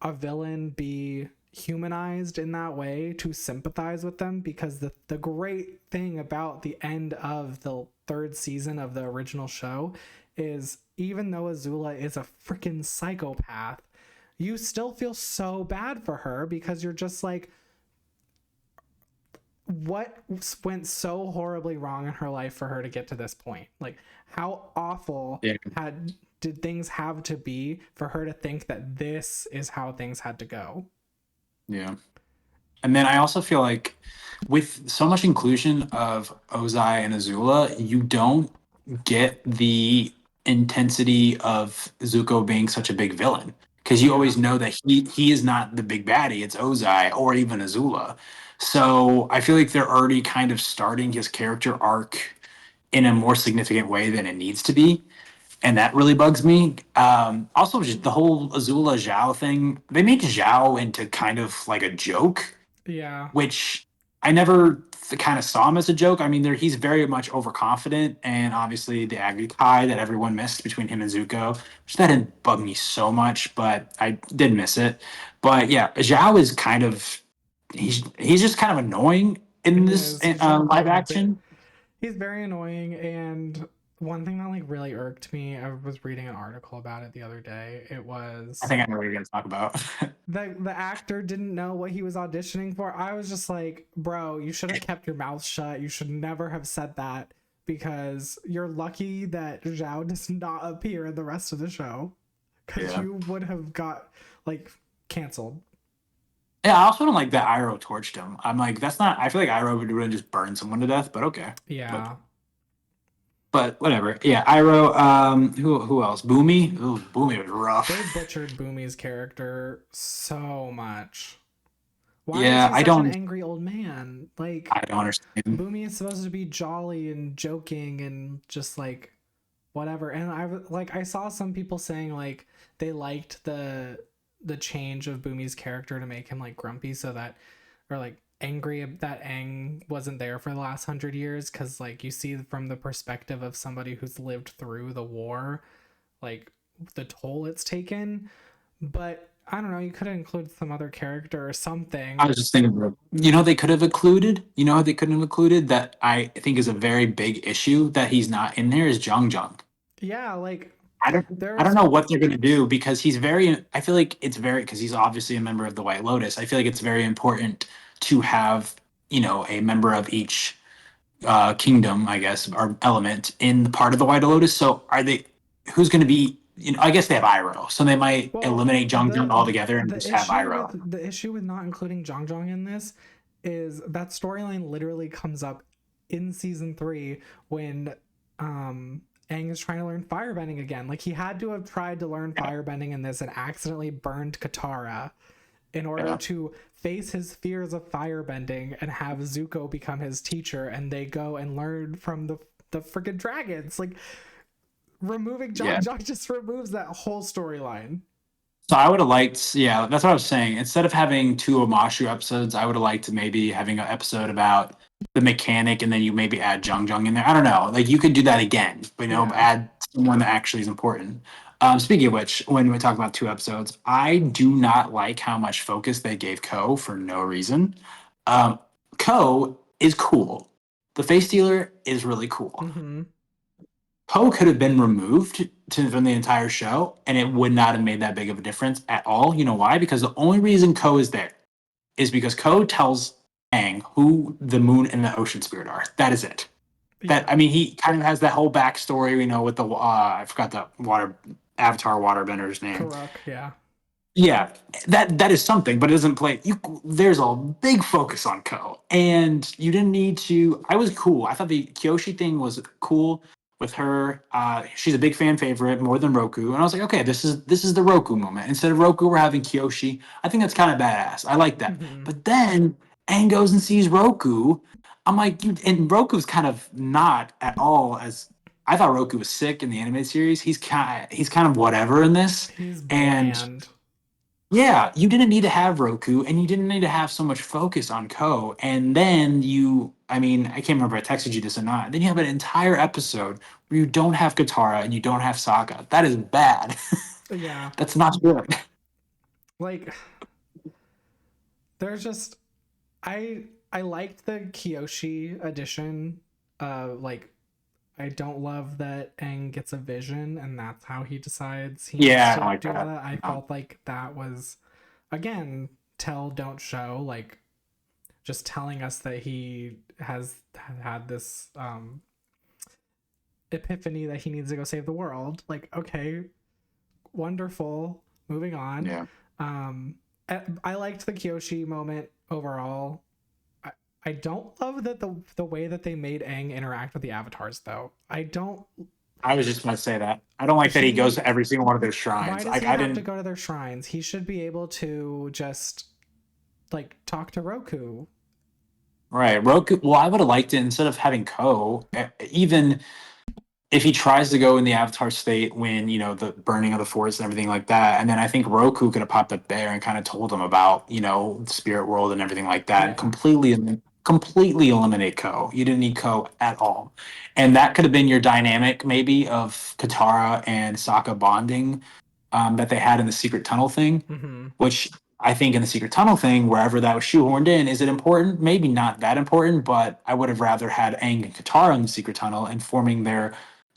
a villain be humanized in that way to sympathize with them, because the great thing about the end of the third season of the original show is even though Azula is a freaking psychopath, you still feel so bad for her because you're just like, what went so horribly wrong in her life for her to get to this point? Like, how awful Yeah. had did things have to be for her to think that this is how things had to go? Yeah. And then I also feel like with so much inclusion of Ozai and Azula, you don't get the intensity of Zuko being such a big villain. Because you Yeah. always know that he is not the big baddie, it's Ozai or even Azula. So I feel like they're already kind of starting his character arc in a more significant way than it needs to be. And that really bugs me. Also, just the whole Azula Zhao thing, they made Zhao into kind of like a joke, Yeah. which I never kind of saw him as a joke. I mean, he's very much overconfident, and obviously the Agri Kai that everyone missed between him and Zuko, which that didn't bug me so much, but I did miss it. But yeah, Zhao is kind of he's just kind of annoying in He this is. He's live bit action. he's very annoying. And one thing that like really irked me, I was reading an article about it the other day. It I was think I know what you're going to talk about. the actor didn't know what he was auditioning for. I was just like, bro, you should have kept your mouth shut. You should never have said that, because you're lucky that Zhao does not appear in the rest of the show, because Yeah. you would have got like canceled. Yeah, I also don't like that Iroh torched him. I'm like, that's not. I feel like Iroh would really just burn someone to death, but okay. But Yeah. whatever. Yeah, Iroh. Who else? Boomy. Ooh, Boomy was They rough. butchered Boomy's character so much. Why is Yeah, he such an angry old man? Like, I don't understand. Boomy is supposed to be jolly and joking and just like whatever. And I saw some people saying like they liked the change of Boomy's character to make him like grumpy, so that, or like angry, that Aang wasn't there for the last 100 years, because like you see from the perspective of somebody who's lived through the war, like the toll it's taken. But I don't know, you could have included some other character or I something. was just thinking, they could have included. You know, how they couldn't have included that. I think is a very big issue that he's not in there is Jung Jung. Yeah, like I don't I don't there's know what they're gonna do because he's very I feel like it's very because he's obviously a member of the White Lotus. I feel like it's very important to have, a member of each kingdom, I guess, or element in the part of the White Lotus. So are they who's going to be, I guess they have Iroh, so they might Well, eliminate Jung Jung altogether and just have Iroh. the issue with not including Zhang Zhang in this is that storyline literally comes up in season 3 when Aang is trying to learn firebending again. Like, he had to have tried to learn firebending in this and accidentally burned Katara in order to face his fears of firebending and have Zuko become his teacher, and they go and learn from the freaking dragons. Like, removing Zhang Zhang just removes that whole storyline. So I would have liked, yeah, that's what I was saying. Instead of having 2 Omashu episodes, I would have liked to maybe having an episode about the mechanic, and then you maybe add Jung Jung in there. I don't know. Like, you could do that again, but add someone that actually is important. Speaking of which, when we talk about 2 episodes, I do not like how much focus they gave Ko for no reason. Ko is cool. The face stealer is really cool. Mm-hmm. Poe could have been removed from the entire show, and it would not have made that big of a difference at all. You know why? Because the only reason Ko is there is because Ko tells Aang who the moon and the ocean spirit are. That is it. That, I mean, he kind of has that whole backstory, with the I forgot the Avatar waterbender's name. Correct. Yeah. Yeah, that is something, but it doesn't play. There's a big focus on Ko, and you didn't need to. I was cool. I thought the Kyoshi thing was cool with her. She's a big fan favorite, more than Roku, and I was like, okay, this is the Roku moment. Instead of Roku, we're having Kyoshi. I think that's kind of badass. I like that. Mm-hmm. But then Aang goes and sees Roku. I'm like, and Roku's kind of not at all as. I thought Roku was sick in the animated series. He's kind of whatever in this. He's bland. Yeah, you didn't need to have Roku, and you didn't need to have so much focus on Ko. And then I can't remember if I texted you this or not. Then you have an entire episode where you don't have Katara and you don't have Sokka. That is bad. Yeah. That's not good. Like, there's just, I liked the Kyoshi edition. Like, I don't love that Aang gets a vision and that's how he decides he needs to do all that. I felt like that was, again, tell, don't show. Like, just telling us that he has had this epiphany that he needs to go save the world. Like, okay, wonderful. Moving on. Yeah. I liked the Kyoshi moment overall. I don't love that the way that they made Aang interact with the avatars, though. I was just going to say that. I don't like that he goes to every single one of their shrines. Why does he have to go to their shrines? He should be able to just, like, talk to Roku. Right. Roku. Well, I would have liked it instead of having Ko, even if he tries to go in the Avatar state when, the burning of the forest and everything like that. And then I think Roku could have popped up there and kind of told him about, the spirit world and everything like that. Yeah. Completely eliminate Ko. You didn't need Ko at all. And that could have been your dynamic maybe of Katara and Sokka bonding that they had in the secret tunnel thing, which I think in the secret tunnel thing, wherever that was shoehorned in, is it important? Maybe not that important, but I would have rather had Aang and Katara in the secret tunnel and forming their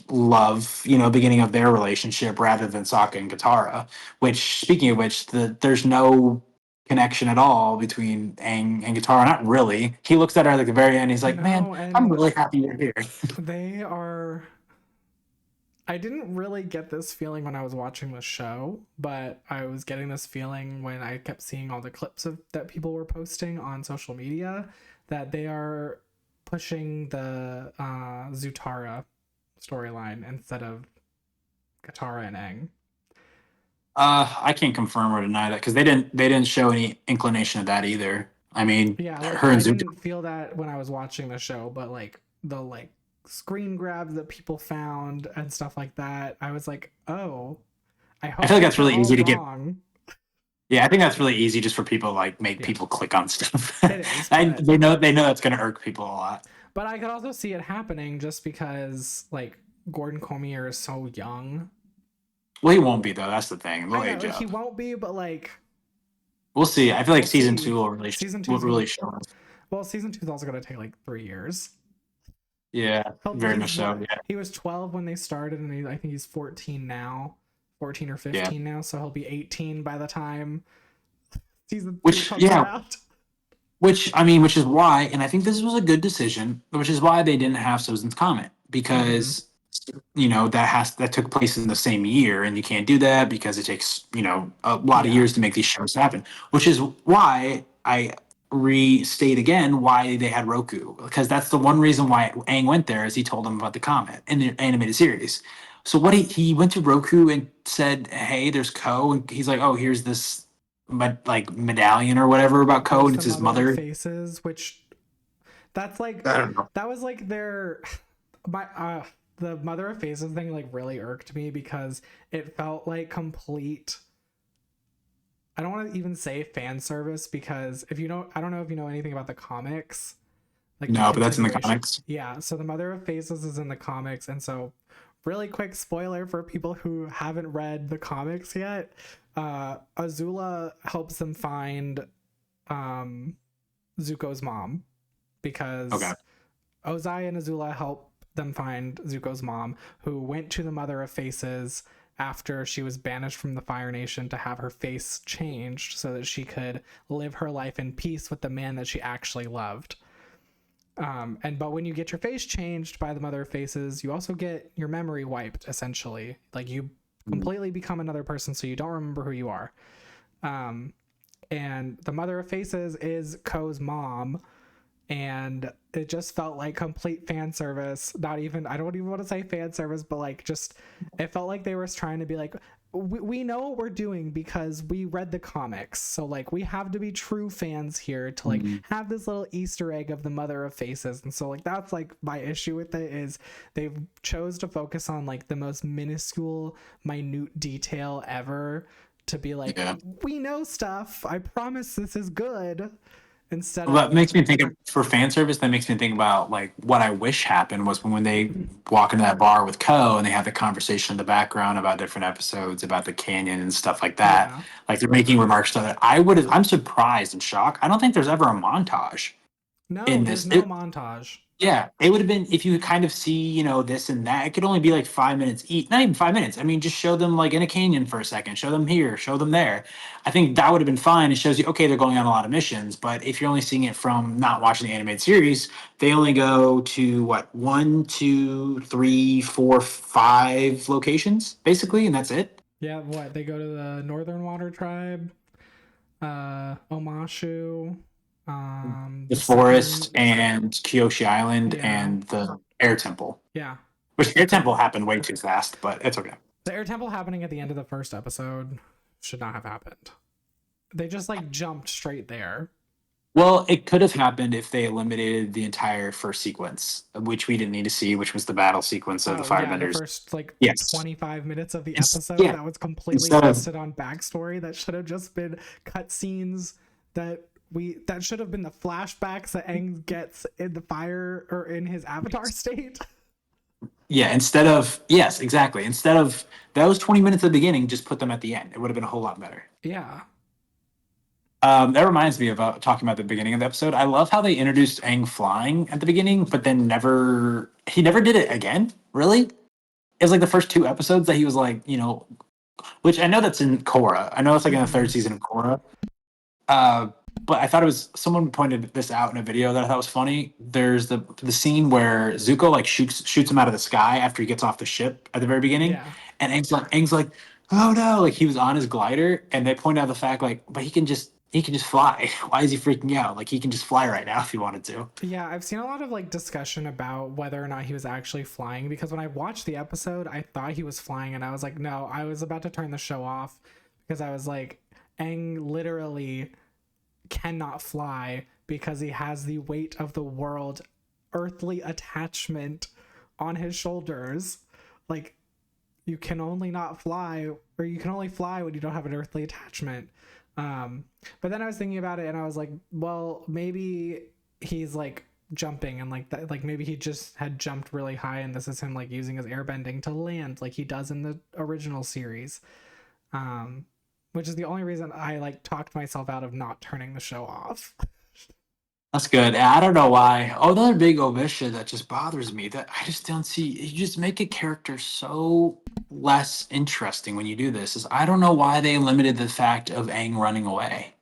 love, beginning of their relationship rather than Sokka and Katara. Which, speaking of which, there's no connection at all between Aang and Katara. Not really. He looks at her at the very end. He's like, "Man, I'm really happy you're here." They are. I didn't really get this feeling when I was watching the show, but I was getting this feeling when I kept seeing all the clips that people were posting on social media that they are pushing the Zutara storyline instead of Katara and Aang. I can't confirm or deny that because they didn't show any inclination of that either. I mean, yeah, like, her and I didn't feel that when I was watching the show, but like the screen grabs that people found and stuff like that, I was like, oh, I feel like that's really easy to get. Yeah, I think that's really easy just for people make people click on stuff. It is, they know that's going to irk people a lot. But I could also see it happening just because Gordon Cormier is so young. Well, he won't be though. That's the thing. He won't be, but we'll see. I feel like season 2 will really show us. Well, season 2 is also going to take 3 years. Yeah, very much so. Yeah. He was 12 when they started, and I think he's 14 now, 14 or 15 now. So he'll be 18 by the time season 2 comes out. Which is why, and I think this was a good decision, which is why they didn't have Susan's comment, because that took place in the same year, and you can't do that because it takes a lot of Yeah. years to make these shows happen. Which is why I restate again why they had Roku, because that's the one reason why Aang went there, is he told them about the comet in the animated series. So what he went to Roku and said, "Hey, there's Ko," and he's like, "Oh, here's this like medallion or whatever about Ko, There's and the it's his Mother of mother." Faces, which that's like I don't know. that was like their my the Mother of Faces thing like really irked me because it felt like complete. I don't want to even say fan service because if you know, I don't know if you know anything about the comics, like the No, but that's in the continuation. comics. Yeah, so the Mother of Faces is in the comics, and so really quick spoiler for people who haven't read the comics yet. Azula helps them find um, Zuko's mom Okay. because Ozai and Azula help them find Zuko's mom, who went to the Mother of Faces after she was banished from the Fire Nation to have her face changed so that she could live her life in peace with the man that she actually loved. But when you get your face changed by the Mother of Faces, you also get your memory wiped, essentially. Like you completely become another person, so you don't remember who you are. Um, and the Mother of Faces is Ko's mom, and it just felt like complete fan service. Not even, I don't even want to say fan service, but like just it felt like they were trying to be like, we know what we're doing because we read the comics, so like we have to be true fans here to like Mhm. have this little Easter egg of the Mother of Faces. And so like that's like my issue with it, is they've chose to focus on like the most minuscule minute detail ever to be like, Yeah. we know stuff, I promise this is good, instead Well, that of makes me think of, for fan service, that makes me think about like what I wish happened was when they walk into that bar with Ko and they have the conversation in the background about different episodes, about the canyon and stuff like that. yeah. Like they're making remarks to that. I'm surprised and shocked. I don't think there's ever a montage No, in there's this. no montage. Yeah, it would have been if you could kind of see, this and that. It could only be like 5 minutes each. Not even 5 minutes. I mean, just show them like in a canyon for a second. Show them here. Show them there. I think that would have been fine. It shows you, okay, they're going on a lot of missions. But if you're only seeing it from not watching the animated series, they only go to what, one, two, three, four, five locations basically, and that's it. Yeah, what? They go to the Northern Water Tribe, Omashu, The the Southern. forest and Kyoshi Island Yeah, and the Air Temple, yeah. which The Air fir- Temple happened way too fast, but it's okay. the Air Temple happening at the end of the first episode should not have happened. They just like jumped straight there. Well, it could have happened if they eliminated the entire first sequence, which we didn't need to see, which was the battle sequence of the Oh yeah, the firebenders. first like Yes. 25 minutes of the It's, episode yeah. that was completely Instead of twisted on backstory that should have just been cutscenes that should have been the flashbacks that Aang gets in the fire or in his avatar state. instead of yes, exactly. Instead of those 20 minutes at the beginning, just put them at the end. It would have been a whole lot better. Yeah. That reminds me about talking about the beginning of the episode. I love how they introduced Aang flying at the beginning, but then he never did it again. Really, it was like the first two episodes that he was like, which I know that's in Korra. I know it's like in the third Mhm. season of Korra. Uh, but I thought it was someone pointed this out in a video that I thought was funny. There's the scene where Zuko like shoots him out of the sky after he gets off the ship at the very beginning, Yeah. and Aang's like, oh no, like he was on his glider, and they point out the fact like, but he can just fly. Why is he freaking out? Like he can just fly right now if he wanted to. Yeah, I've seen a lot of like discussion about whether or not he was actually flying, because when I watched the episode, I thought he was flying and I was like, no, I was about to turn the show off because I was like, Aang literally cannot fly because he has the weight of the world earthly attachment on his shoulders. Like you can only not fly, or you can only fly when you don't have an earthly attachment. But then I was thinking about it and I was like, well, maybe he's like jumping and like that, like maybe he just had jumped really high and this is him like using his airbending to land like he does in the original series. Um, which is the only reason I like talked myself out of not turning the show off. That's good. I don't know why. Oh, another big omission that just bothers me that I just don't see. You just make a character so less interesting when you do this. Is I don't know why they limited the fact of Aang running away.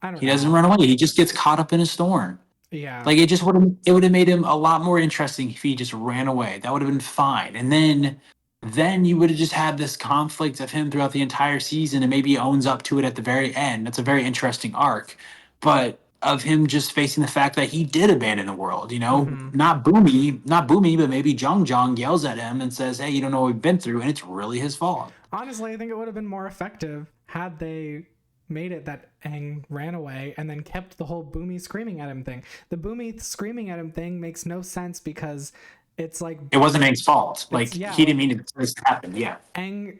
I don't He doesn't know. run away. He just gets caught up in a storm. Yeah. Like it would have made him a lot more interesting if he just ran away. That would have been fine. And then you would have just had this conflict of him throughout the entire season, and maybe he owns up to it at the very end. That's a very interesting arc. But of him just facing the fact that he did abandon the world, Hmm. not Boomy, but maybe Jong yells at him and says, "Hey, you don't know what we've been through," and it's really his fault. Honestly, I think it would have been more effective had they made it that Aang ran away and then kept the whole Boomy screaming at him thing. The Boomy screaming at him thing makes no sense because it's like It wasn't Aang's fault. it's Like yeah, he didn't like mean it to happen. Yeah. Aang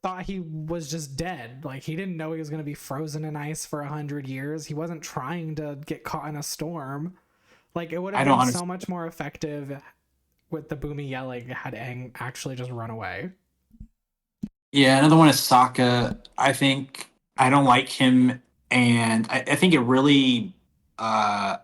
thought he was just dead. Like he didn't know he was going to be frozen in ice for 100 years. He wasn't trying to get caught in a storm. Like it would have I don't been so understand. much more effective with the Boomy yelling had Aang actually just run away. Yeah, another one is Sokka. I think I don't like him, and I think it really uh,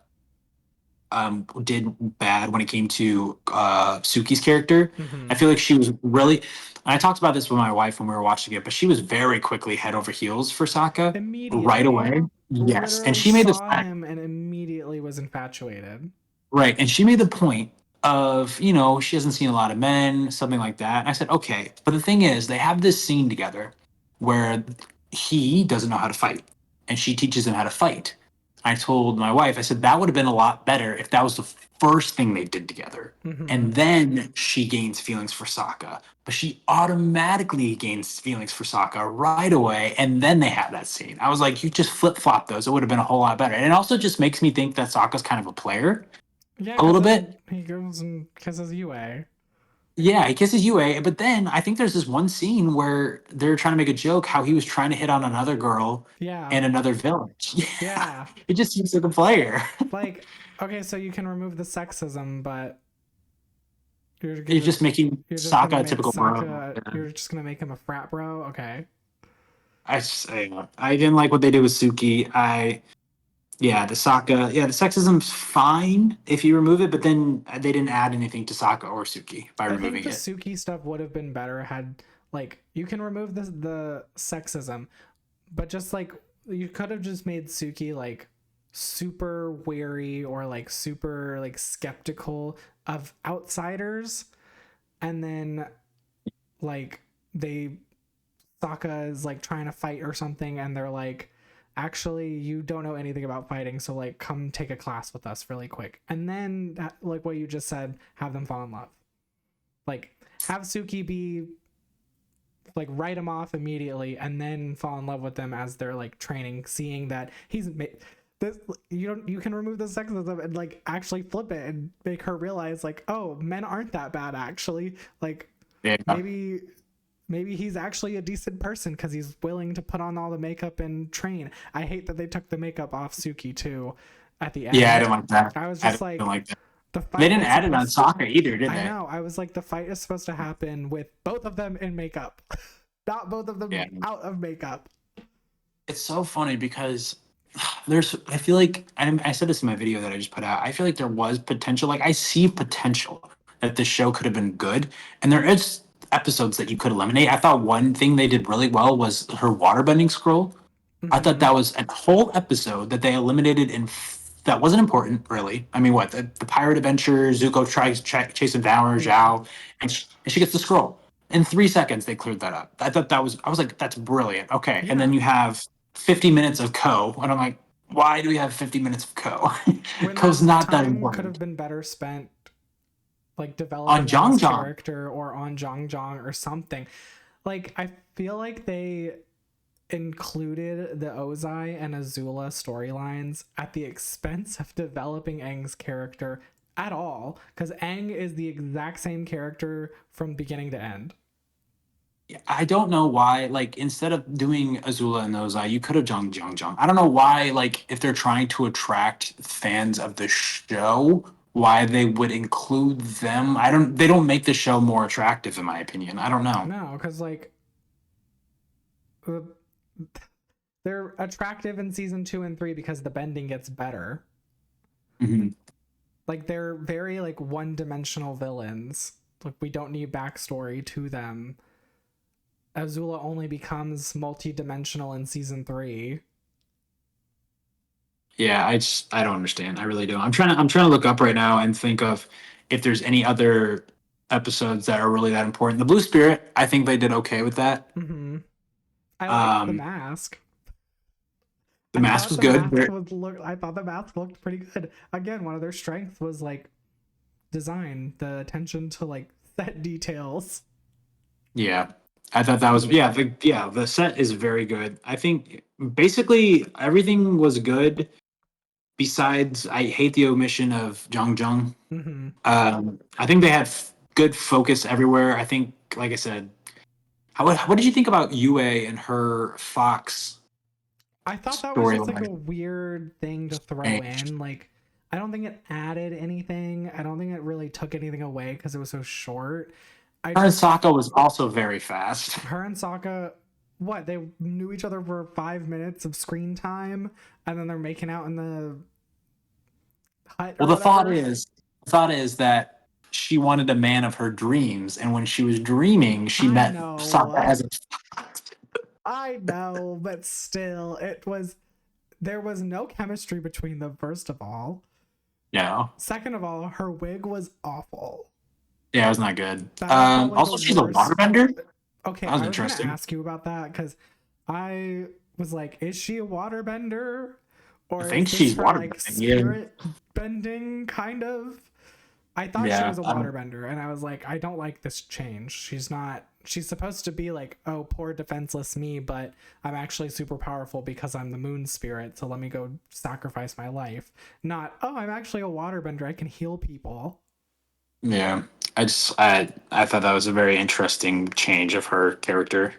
did bad when it came to Suki's character. I Hmm. feel like she was really. And I talked about this with my wife when we were watching it, but she was very quickly head over heels for Sokka right Immediately, away. Yes, and literally she made this saw him and immediately was infatuated. right, and she made the point of, she hasn't seen a lot of men, something like that. And I said, okay, but the thing is, they have this scene together where he doesn't know how to fight, and she teaches him how to fight. I told my wife, I said that would have been a lot better if that was the first thing they did together, Hmm. and then she gains feelings for Sokka. But she automatically gains feelings for Sokka right away, and then they have that scene. I was like, you just flip flop those; it would have been a whole lot better. And it also just makes me think that Sokka's kind of a player Yeah, a little bit. he goes and kisses Yue. Yeah, he kisses Yue, but then I think there's this one scene where they're trying to make a joke how he was trying to hit on another girl Yeah, in another village. Yeah, yeah. it just seems like a player. Like, okay, so you can remove the sexism, but you're He's gonna just making you're just gonna Sokka a make typical bro. Sokka. Yeah. You're just gonna make him a frat bro. Okay. I didn't like what they did with Suki. The Sokka, the sexism's fine if you remove it, but then they didn't add anything to Sokka or Suki by I think removing the it. Suki stuff would have been better had like you can remove the sexism, but just like you could have just made Suki like super wary or like super like skeptical of outsiders, and then like they Sokka is like trying to fight or something, and they're like, actually, you don't know anything about fighting, so like, come take a class with us really quick. And then, like what you just said, have them fall in love. Like, have Suki be like, write him off immediately, and then fall in love with them as they're like training, seeing that he's this. You can remove the sexism and like actually flip it and make her realize like, oh, men aren't that bad actually. Like Yeah, maybe he's actually a decent person because he's willing to put on all the makeup and train. I hate that they took the makeup off Suki too at the yeah, I end. didn't like that. I was I just didn't like, like that. the They fight didn't is add it on supposed. Sokka either, did I they? know. I was like, the fight is supposed to happen with both of them in makeup, not both of Yeah. them out of makeup. It's so funny because I feel like I said this in my video that I just put out. I feel like there was potential. Like I see potential that this show could have been good, and there is episodes that you could eliminate. I thought one thing they did really well was her waterbending scroll. I thought Mm-hmm. that was a whole episode that they eliminated that wasn't important really. I mean, what the pirate adventure? Zuko tries chasing down Yeah. Zhao, and she gets the scroll in 3 seconds. They cleared that up. I thought that was. I was like, that's brilliant. Okay, and then Yeah. you have 50 minutes of Ko, and I'm like, why do we have 50 minutes of Ko? When Ko's that not that time could have important been better spent like on developing Aang's Zhang. character or on Zhang or something. Like I feel like they included the Ozai and Azula storylines at the expense of developing Aang's character at all, because Aang is the exact same character from beginning to end. I don't know why. Like instead of doing Azula and Ozai, you could have Jung. I don't know why. Like if they're trying to attract fans of the show, why they would include them. I don't. They don't make the show more attractive, in my opinion. I don't know. No, because like uh, they're attractive in season 2 and 3 because the bending gets better. Mhm. Like they're very like one-dimensional villains. Like we don't need backstory to them. Azula only becomes multi-dimensional in season 3. Yeah, I don't understand. I really don't. I'm trying to look up right now and think of if there's any other episodes that are really that important. The Blue Spirit, I think they did okay with that. Hmm. I liked the Um, mask. the mask was good. I thought the mask looked pretty good. Again, one of their strengths was like design, the attention to like set details. Yeah, I thought that was the set is very good. I think basically everything was good besides I hate the omission of Jung Jung. Hmm. I think they had good focus everywhere. I think, like I said, what did you think about Yue and her Fox I thought that was just like a storyline? weird thing to throw in. Like, I don't think it added anything. I don't think it really took anything away because it was so short. I Her and just Sokka was also very fast. her and Sokka, what, they knew each other for 5 minutes of screen time, and then they're making out in the hut or Well, the thought whatever. is, that she wanted a man of her dreams, and when she was dreaming, she I met Sokka know, as a I know, but still, there was no chemistry between them. First of all, yeah, second of all, her wig was awful. yeah, it was not good. That was probably the Also, she's a worst. waterbender. Okay, That was I was gonna interesting. ask you about that because I was like, is she a waterbender? I Or think is this she's her like waterbending. Yeah, spirit bending kind of? I thought she yeah. was a waterbender, and I was like, I don't like this change. She's not. She's supposed to be like, oh, poor defenseless me, but I'm actually super powerful because I'm the moon spirit, so let me go sacrifice my life. Not, oh, I'm actually a waterbender. I can heal people. Yeah. I thought that was a very interesting change of her character.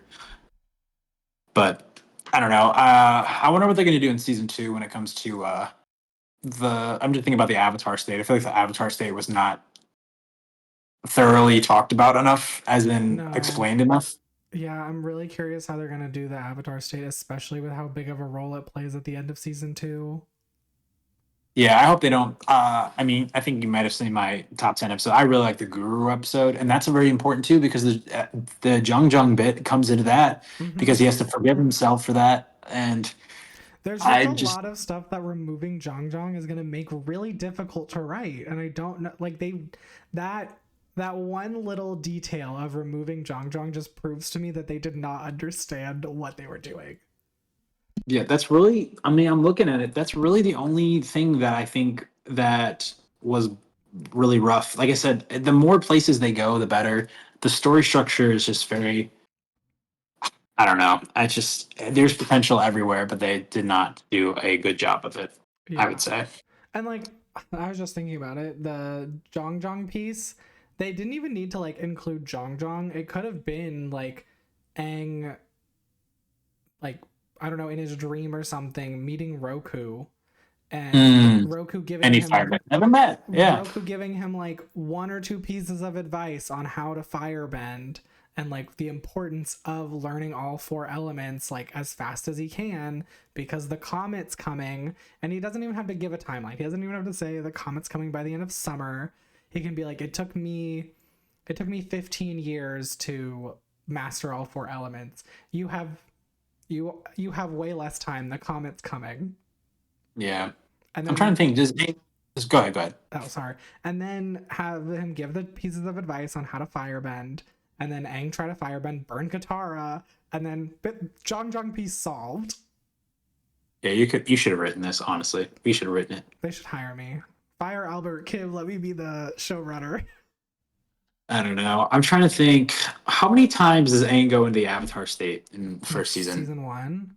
But I don't know. I wonder what they're gonna do in season two when it comes to I'm just thinking about the Avatar state. I feel like the Avatar state was not thoroughly talked about enough, as in No. explained enough. Yeah, I'm really curious how they're gonna do the Avatar state, especially with how big of a role it plays at the end of season two. Yeah, I hope they don't. I mean, I think you might have seen my top 10 episode. I really like the Guru episode, and that's a very important too because the Jung Jung bit comes into that because Hmm. he has to forgive himself for that, and There's just I a just lot of stuff that removing Zhang is gonna make really difficult to write, and I don't know. Like that that one little detail of removing Zhang just proves to me that they did not understand what they were doing. yeah, that's really. I mean, I'm looking at it. That's really the only thing that I think that was really rough. Like I said, the more places they go, the better. The story structure is just very. I don't know. I just there's potential everywhere, but they did not do a good job of it. I would Yeah, say. and like I was just thinking about it, the Zhang piece, they didn't even need to like include Zhang. It could have been like Aang, like I don't know, in his dream or something, meeting Roku and Mm, any fireman never met. Yeah, Roku giving him like one or two pieces of advice on how to firebend and like the importance of learning all four elements like as fast as he can because the comet's coming, and he doesn't even have to give a timeline. He doesn't even have to say the comet's coming by the end of summer. He can be like, it took me 15 years to master all four elements. You have way less time. The comet's coming. yeah. And I'm trying to then think. Just go ahead. Go ahead. Oh, sorry. And then have him give the pieces of advice on how to firebend, and then Aang try to firebend, burn Katara, and then Zhang piece solved. Yeah, you could. You should have written this. Honestly, we should have written it. They should hire me. Fire Albert Kim. Let me be the showrunner. I don't know. I'm trying to think. How many times does Aang go into the Avatar state in the In first season? season one.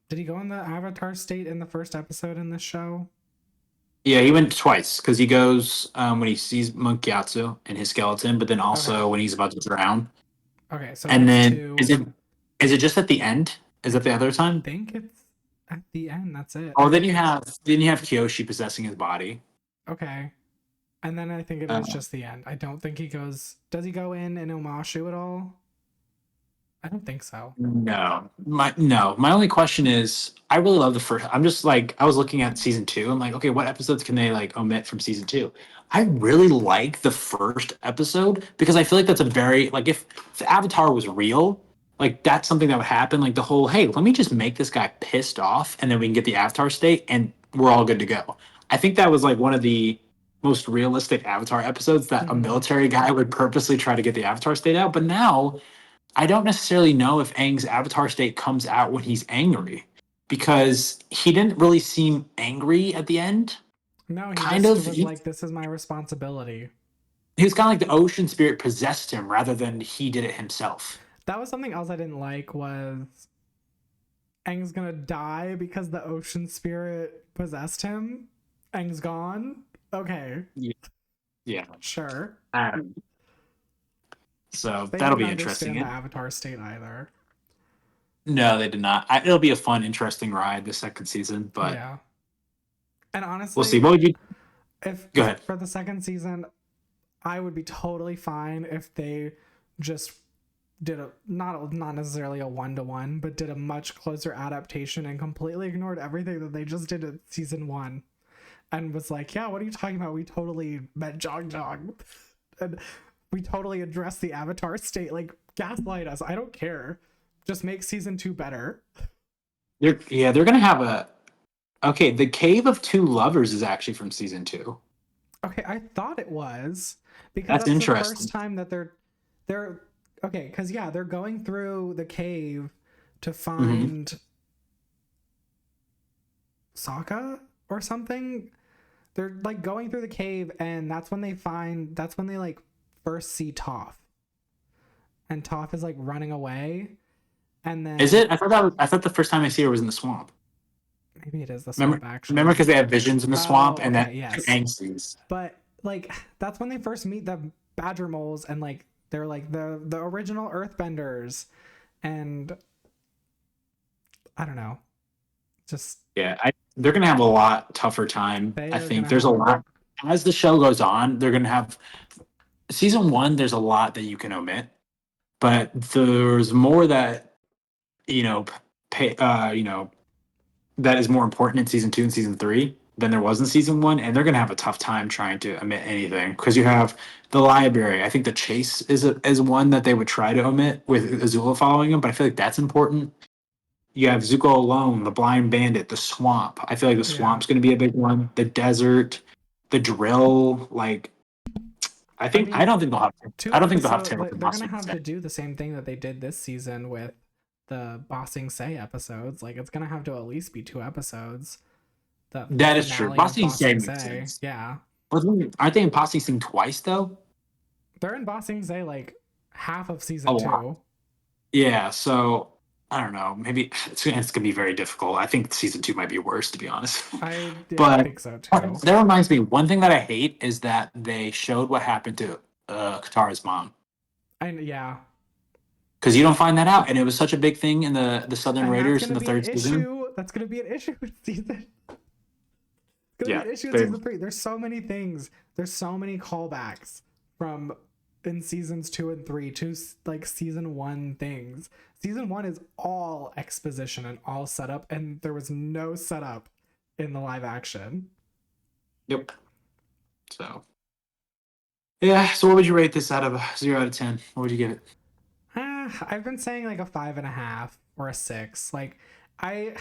Did he go in the Avatar state in the first episode in this show? Yeah, he went twice because he goes when he sees Monkiatsu and his skeleton, but then Okay. also when he's about to drown. Okay, so And that's then two. is it just at the end? Is I that the other time? think it's at the end. That's it. Oh, then you have Kyoshi possessing his body. Okay. And then I think it Uh, is just the end. I don't think he goes. Does he go in Omashu at all? I don't think so. no. My only question is, I really love the first. I'm just like I was looking at season two. I'm like, okay, what episodes can they like omit from season two? I really like the first episode because I feel like that's a very like if the Avatar was real, like that's something that would happen. Like the whole, hey, let me just make this guy pissed off, and then we can get the Avatar state, and we're all good to go. I think that was like one of the most realistic Avatar episodes that a Mhm. military guy would purposely try to get the Avatar state out. But now I don't necessarily know if Aang's Avatar state comes out when he's angry because he didn't really seem angry at the end. No, he Kind just of, was like, "This is my responsibility." he was kind of like the ocean spirit possessed him rather than he did it himself. That was something else I didn't like was Aang's gonna die because the ocean spirit possessed him. Aang's gone. Okay, Yeah. Yeah. sure. So They that'll didn't be interesting. understand the Avatar state either. No, they did not. It'll be a fun, interesting ride this second season, but Yeah. And we'll see. honestly, What would you if go ahead? for the second season, I would be totally fine if they just did a not necessarily a 1-to-1, but did a much closer adaptation and completely ignored everything that they just did in season 1 and was like, yeah, what are you talking about? We totally met Jog Jog. And we totally addressed the Avatar state. Like, gaslight us. I don't care. Just make season 2 better. They're gonna have a okay. The Cave of Two Lovers is actually from season 2. Okay, I thought it was because That's that's the first interesting. time that they're okay, because yeah, they're going through the cave to Hmm. find Sokka or something. They're like going through the cave, and that's when they like first see Toph. And Toph is like running away. And Is then it? I thought the first time I see her was in the swamp. maybe it is the swamp Remember, actually. because they have visions in the swamp, Oh, and okay, that yes. angsties. But like that's when they first meet the Badger Moles, and like they're like the original Earthbenders, and I don't know, just Yeah, they're gonna have a lot tougher time. they I are think gonna there's a have a lot as the show goes on. They're gonna have season 1. There's a lot that you can omit, but there's more that you know, you know, that is more important in season 2 and season 3 than there was in season 1, and they're gonna have a tough time trying to omit anything because you have the library. I think the chase is one that they would try to omit with Azula following him, but I feel like that's important. You have Zuko alone, the blind bandit, the swamp. I feel like the yeah. swamp's going to be a big one. The desert, the drill. Like, I mean, I two don't think they'll have episode Taylor from they're gonna Boston. have to do the same thing that they did this season with the Bossing Say episodes. Like it's gonna have to at least be 2 episodes. The That is true. finale of Boston Bossing makes Say, sense. yeah. But aren't they in Boston twice though? They're in Bossing Say like half of A season lot. 2. Yeah. So I don't know. Maybe it's gonna be very difficult. I think season 2 might be worse, to be honest. I yeah, I But think so too. that reminds me. One thing that I hate is that they showed what happened to Katara's mom. And yeah, Because you don't find that out, and it was such a big thing in the Southern and that's Raiders in gonna the be an third season. issue. That's gonna be an issue with season. It's gonna be Yeah, an issue in they season 3. There's so many things. There's so many callbacks from in seasons 2 and 3 to like season 1 things. Season 1 is all exposition and all setup, and there was no setup in the live action. yep. So yeah. So what would you rate this out of 0 out of 10? What would you give it? I've been saying like a 5.5 or a 6. Like I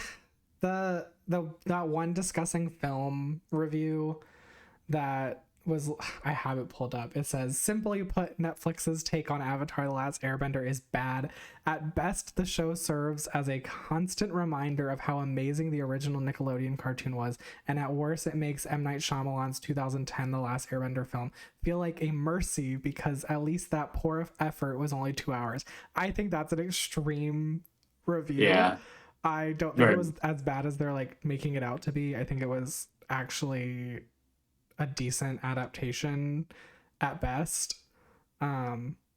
the that one discussing film review that was I have it pulled up. It says, simply put, Netflix's take on Avatar: The Last Airbender is bad. At best, the show serves as a constant reminder of how amazing the original Nickelodeon cartoon was, and at worst, it makes M. Night Shyamalan's 2010 The Last Airbender film feel like a mercy because at least that poor effort was only 2 hours. I think that's an extreme review. Yeah. I don't think it Very. was as bad as they're like making it out to be. I think it was actually a decent adaptation at best.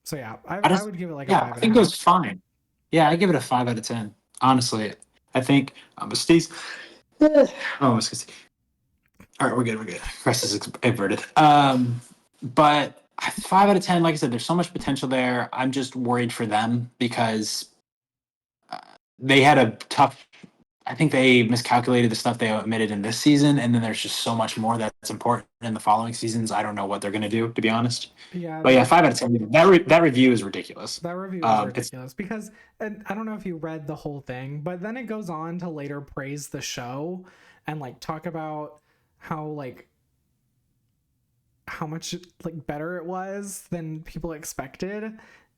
So yeah, I I just would give it like a yeah. five I and a think it was half. fine. Yeah, I give it a 5 out of 10. Honestly, I think Steve's. Oh, I was gonna say. All right, we're good. We're good. Crest is inverted. But 5 out of 10. Like I said, there's so much potential there. I'm just worried for them because uh, they had a tough I think they miscalculated the stuff they omitted in this season, and then there's just so much more that's important in the following seasons. I don't know what they're gonna do, to be honest. Yeah, But yeah, 5 out of 10. That review is ridiculous. that review is It's ridiculous because, and I don't know if you read the whole thing, but then it goes on to later praise the show and like talk about how like how much like better it was than people expected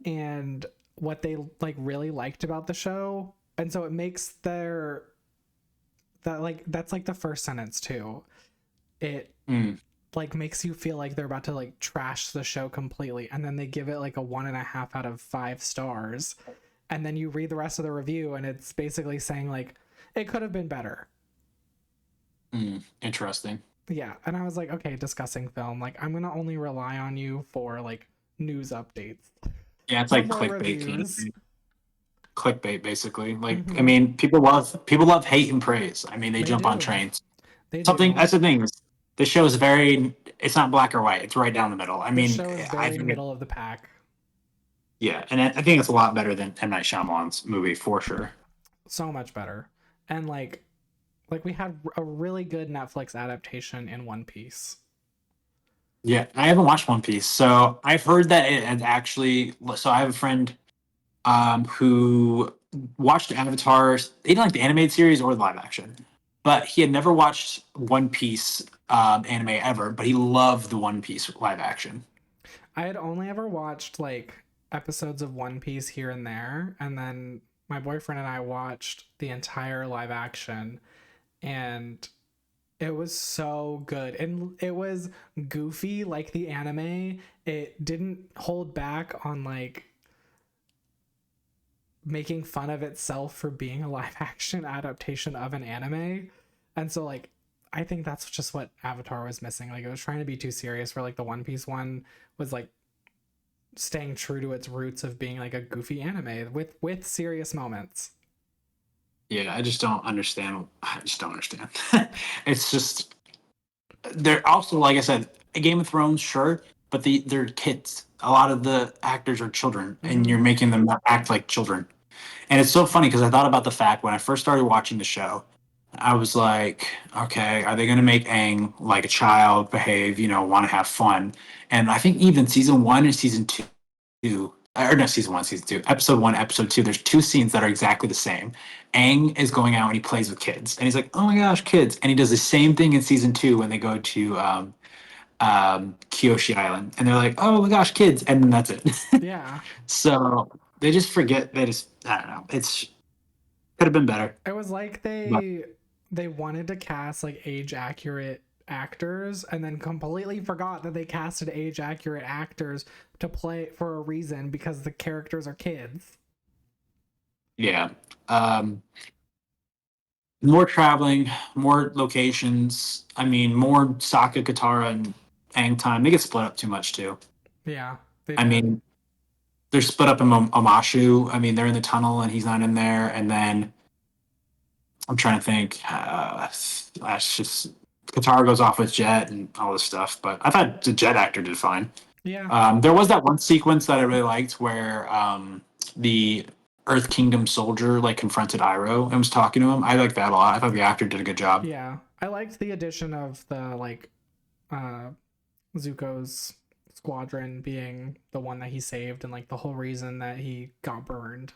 and what they like really liked about the show. And so it makes their that like that's like the first sentence too. It mm, like makes you feel like they're about to like trash the show completely, and then they give it like a 1.5 out of 5 stars, and then you read the rest of the review and it's basically saying like it could have been better. interesting. Yeah, and I was like, okay, discussing film, like I'm gonna only rely on you for like news updates. Yeah, it's No like more clickbait kind of reviews. thing. Clickbait, basically. Like, I Hmm. mean, people love hate and praise. I mean, they They jump on do. trains. They Something do. that's the thing. The show is very. It's not black or white. It's right down the middle. I This mean, show is I very think middle of the pack. yeah, and I think it's a lot better than M Night Shyamalan's movie for sure. So much better. And like we had a really good Netflix adaptation in One Piece. Yeah, I haven't watched One Piece, so I've heard that it had actually. So I have a friend who watched Avatar. He didn't like the animated series or the live action, but he had never watched One Piece anime ever. But he loved the One Piece live action. I had only ever watched like episodes of One Piece here and there, and then my boyfriend and I watched the entire live action, and it was so good. And it was goofy like the anime. It didn't hold back on like making fun of itself for being a live action adaptation of an anime. And so like I think that's just what Avatar was missing. Like it was trying to be too serious for like the One Piece one was like staying true to its roots of being like a goofy anime with serious moments. Yeah, I just don't understand. I just don't understand. It's just they're also like I said, Game of Thrones, sure, but they're kids. A lot of the actors are children, and Mm-hmm. you're making them act like children. And it's so funny because I thought about the fact when I first started watching the show, I was like, okay, are they going to make Aang like a child, behave, want to have fun? And I think even season one and season two, or no, season one, season two, episode one, episode two, there's two scenes that are exactly the same. Aang is going out and he plays with kids, and he's like, oh my gosh, kids. And he does the same thing in season two when they go to Kyoshi Island, and they're like, oh my gosh, kids. And then that's it. Yeah. So they just forget, I don't know. It's could have been better. It was like But they wanted to cast like age accurate actors and then completely forgot that they casted age accurate actors to play for a reason because the characters are kids. yeah. Um, More traveling, more locations. I mean, more Sokka, Katara, and Aang time. They get split up too much too. Yeah, they I did. mean, they're split up in Omashu. I mean, they're in the tunnel and he's not in there. And then I'm trying to think. That's just Katara goes off with Jet and all this stuff. But I thought the Jet actor did fine. Yeah. There was that one sequence that I really liked where the Earth Kingdom soldier like confronted Iroh and was talking to him. I liked that a lot. I thought the actor did a good job. Yeah. I liked the addition of the like uh Zuko's squadron being the one that he saved and like the whole reason that he got burned.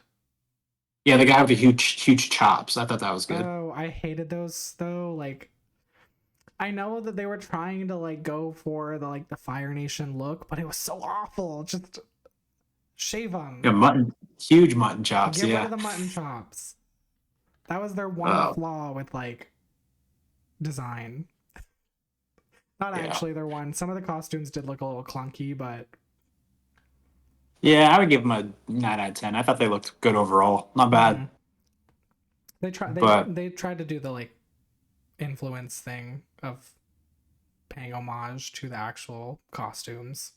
Yeah, the guy with the huge chops. I thought that was good. Oh, I hated those though. Like I know that they were trying to like go for the like the Fire Nation look, but it was so awful. Just shave them. Yeah, huge mutton chops. Get rid Yeah. of the mutton chops. That was their one Oh, flaw with like design. Not yeah. actually their one. Some of the costumes did look a little clunky, but Yeah, I would give them a 9 out of 10. I thought they looked good overall. Not bad. mhm. They tried But they tried to do the like influence thing of paying homage to the actual costumes.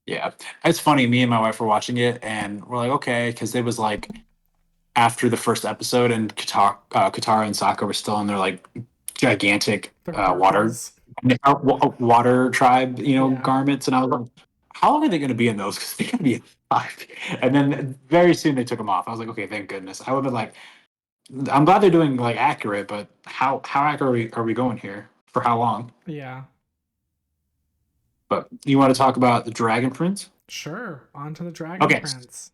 yeah, it's funny. Me and my wife were watching it and we're like, okay, because it was like after the first episode and Katara and Sokka were still in their like gigantic Their water parkas. water tribe, Yeah. garments, and I was like, how long are they going to be in those? Because they're going to be alive. And then very soon they took them off. I was like, okay, thank goodness. I would have been like, I'm glad they're doing like accurate, but how accurate are we going here? For how long? Yeah. But you want to talk about the Dragon Prince? Sure. On to the Dragon Okay, Prince.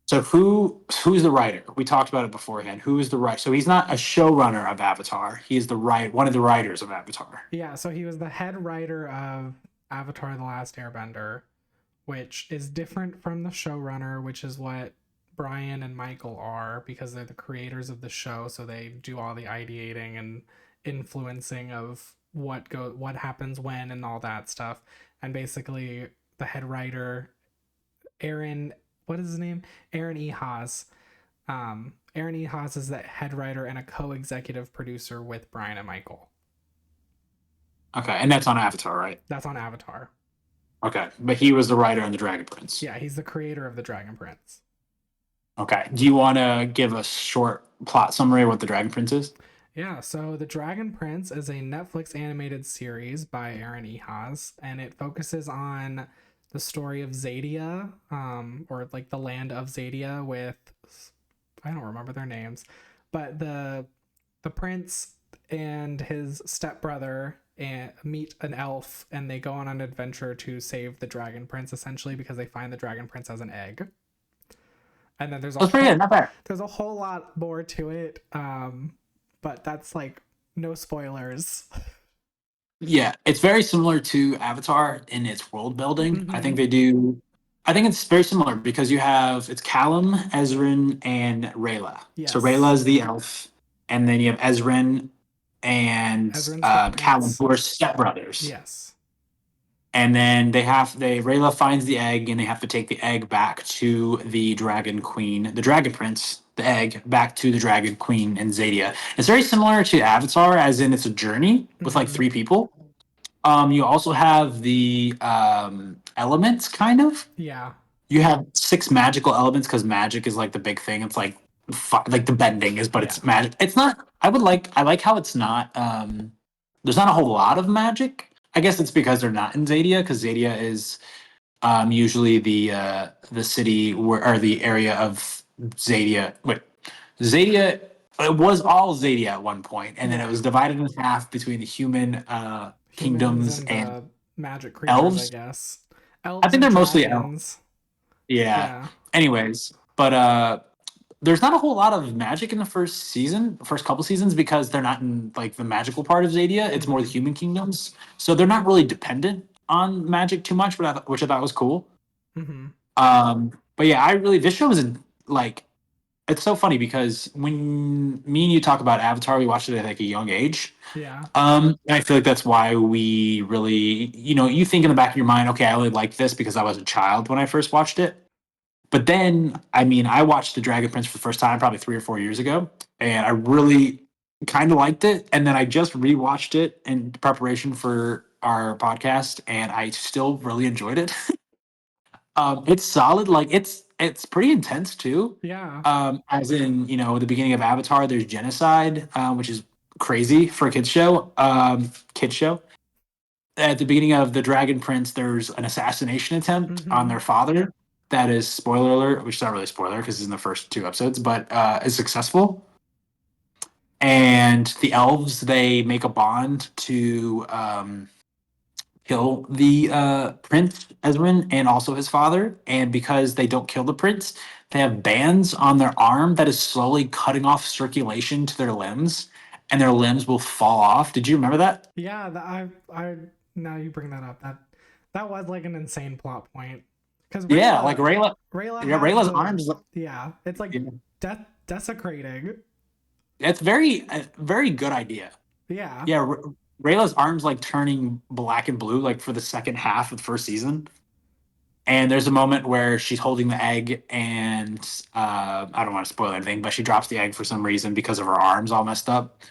so who's the writer? We talked about it beforehand. Who is the writer? So he's not a showrunner of Avatar. He is one of the writers of Avatar. Yeah, so he was the head writer of Avatar The Last Airbender, which is different from the showrunner, which is what Brian and Michael are because they're the creators of the show, so they do all the ideating and influencing of what happens when and all that stuff. And basically the head writer Aaron, what is his name? Aaron E. Haas. Aaron E. Haas is the head writer and a co-executive producer with Brian and Michael. Okay, and that's on Avatar, right? That's on Avatar. Okay, but he was the writer on the Dragon Prince. Yeah, he's the creator of the Dragon Prince. Okay, do you want to give a short plot summary of what the Dragon Prince is? Yeah, so The Dragon Prince is a Netflix animated series by Aaron E. Haas, and it focuses on the story of Zadia, or like the land of Zadia with, I don't remember their names, but the prince and his stepbrother meet an elf, and they go on an adventure to save the Dragon Prince, essentially because they find the Dragon Prince as an egg. And then That's pretty good, not bad. there's a whole lot more to it, but that's like no spoilers. Yeah, it's very similar to Avatar in its world building. I think Mhm. they do. I think it's very similar because it's Callum, Ezrin, and Rayla. So Rayla Yes. is the elf, and then you have Ezrin and Ezrin's the Callum, prince. who are stepbrothers. Yes. And then Rayla finds the egg, and they have to take the egg back to the Dragon Queen, the Dragon Prince, the egg back to the Dragon Queen and Zadia. It's very similar to Avatar, as in it's a journey with like Hmm. 3 people. You also have the elements, kind of. Yeah. You have 6 magical elements because magic is like the big thing. It's like like the bending is, but Yeah. it's magic. It's not. I like how it's not. There's not a whole lot of magic. I guess it's because they're not in Zadia, because Zadia is usually the city where or the area of Zadia. Wait, Zadia. It was all Zadia at one point, and then it Yeah. was divided in half between the human Humans kingdoms and and the magic creatures, I elves. guess. I Elves think and they're mostly elves. dragons. Yeah. Yeah. Anyways, but there's not a whole lot of magic in the first couple seasons because they're not in like the magical part of Zadia. It's more the Hmm. human kingdoms, so they're not really dependent on magic too much, which I thought was cool. Hmm. But yeah, this show is like it's so funny because when me and you talk about Avatar, we watched it at like a young age. Yeah. And I feel like that's why we really, you think in the back of your mind, okay, I only like this because I was a child when I first watched it. But then, I mean, I watched The Dragon Prince for the first time probably 3 or 4 years ago, and I really kind of liked it. And then I just rewatched it in preparation for our podcast, and I still really enjoyed it. It's solid. Like it's pretty intense too. Yeah. As in, the beginning of Avatar, there's genocide, which is crazy for a kids show. At the beginning of the Dragon Prince, there's an assassination attempt on Hmm. their father. That is spoiler alert, which is not really a spoiler because it's in the first 2 episodes, but is successful. And the elves they make a bond to kill the prince Ezrin and also his father. And because they don't kill the prince, they have bands on their arm that is slowly cutting off circulation to their limbs, and their limbs will fall off. Did you remember that? Yeah. Now you bring that up. That was like an insane plot point. Because Yeah, like Rayla Yeah, has Rayla's the, arms. yeah, it's like Yeah. desecrating. It's a very good idea. Yeah. Yeah, Rayla's arms like turning black and blue like for the second half of the first season. And there's a moment where she's holding the egg, and I don't want to spoil anything, but she drops the egg for some reason because of her arms all messed up.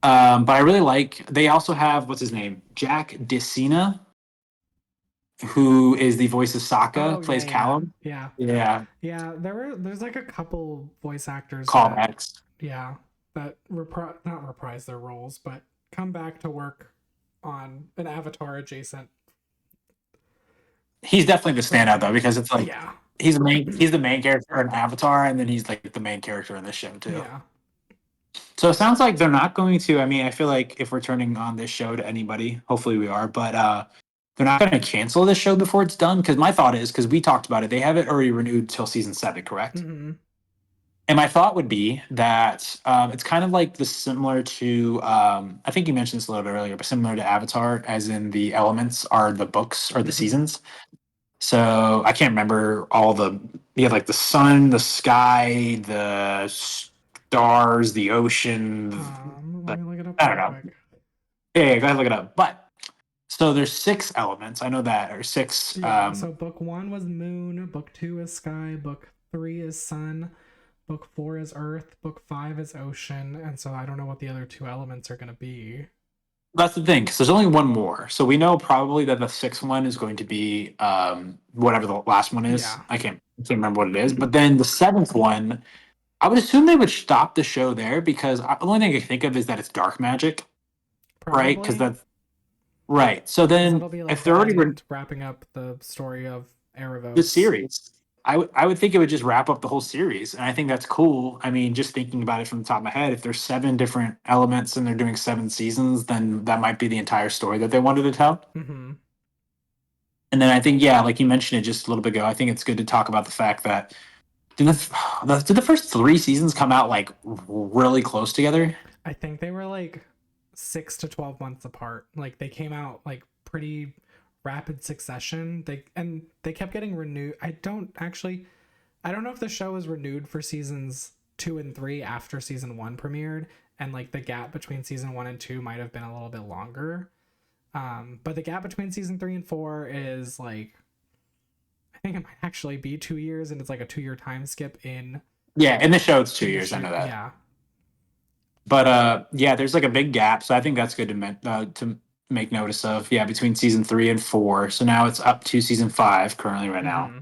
But I really like. They also have what's his name, Jack Dicina, who is the voice of Sokka, Oh yeah, plays yeah, Callum. yeah, Yeah, yeah. There's like a couple voice actors that, callbacks. yeah, that not reprise their roles, but come back to work on an Avatar adjacent He's definitely the standout though franchise. because it's like Yeah. he's the main character in Avatar, and then he's like the main character in this show too. Yeah. So it sounds like they're not going to. I mean, I feel like if we're turning on this show to anybody, hopefully we are, but they're not going to cancel this show before it's done. Because my thought is, because we talked about it, they have it already renewed till season 7, correct? Mm-hmm. And my thought would be that it's kind of like the similar to I think you mentioned this a little bit earlier, but similar to Avatar, as in the elements are the books or the Mm-hmm. seasons. So I can't remember all the you have like the sun, the sky, the stars, the ocean. Let me look it up I real don't know. quick. Yeah, go ahead and look it up. But so there's 6 elements. I know that, or 6. Yeah, so book 1 was moon, book 2 is sky, book 3 is sun, book 4 is earth, book 5 is ocean, and so I don't know what the other 2 elements are going to be. That's the thing, because there's only one more. So we know probably that the 6th one is going to be whatever the last one is. Yeah. I can't remember what it is. But then the 7th one, I would assume they would stop the show there because the only thing I can think of is that it's dark magic, right? Because Probably. that's right. So Because then it'll be like if the they're already end, wrapping up the story of the Erebos. series. I would think it would just wrap up the whole series, and I think that's cool. I mean, just thinking about it from the top of my head, if there's 7 different elements and they're doing 7 seasons, then that might be the entire story that they wanted to tell. Mm-hmm. And then I think, yeah, like you mentioned it just a little bit ago, I think it's good to talk about the fact that did the first 3 seasons come out like really close together? I think they were like 6 to 12 months apart. Like they came out like pretty rapid succession. They kept getting renewed. I don't know if the show was renewed for seasons 2 and 3 after season 1 premiered, and like the gap between season 1 and 2 might have been a little bit longer. But the gap between season 3 and 4 is like, I think it might actually be 2 years, and it's like a 2-year time skip in. Yeah, in the show it's 2 years. I know that. Yeah. But yeah, there's like a big gap, so I think that's good to make notice of. Yeah, between season 3 and 4. So now it's up to season 5 currently right now. Mm-hmm.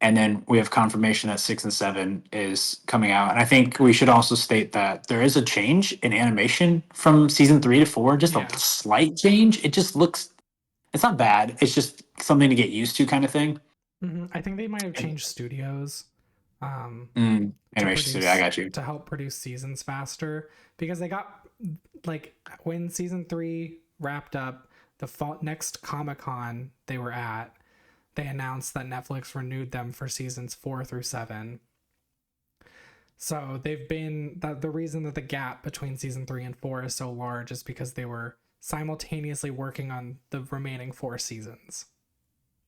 And then we have confirmation that 6 and 7 is coming out. And I think we should also state that there is a change in animation from season 3 to 4, just Yeah. a slight change. It just looks, it's not bad. It's just something to get used to kind of thing. Mm-hmm. I think they might have changed studios. Animation studio, I got you. To help produce seasons faster, because they got, like, when season 3 wrapped up, the next Comic-Con they were at, they announced that Netflix renewed them for seasons 4 through 7. So they've been, the reason that the gap between season 3 and 4 is so large is because they were simultaneously working on the remaining 4 seasons.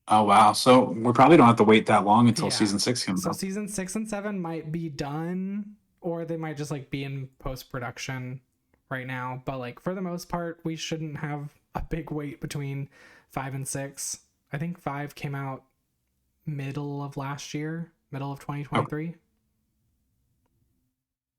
Oh wow! So we probably don't have to wait that long until Yeah. season 6 comes out. So season 6 and 7 might be done, or they might just like be in post-production right now. But like for the most part, we shouldn't have a big wait between 5 and 6. I think 5 came out middle of last year, middle of 2023.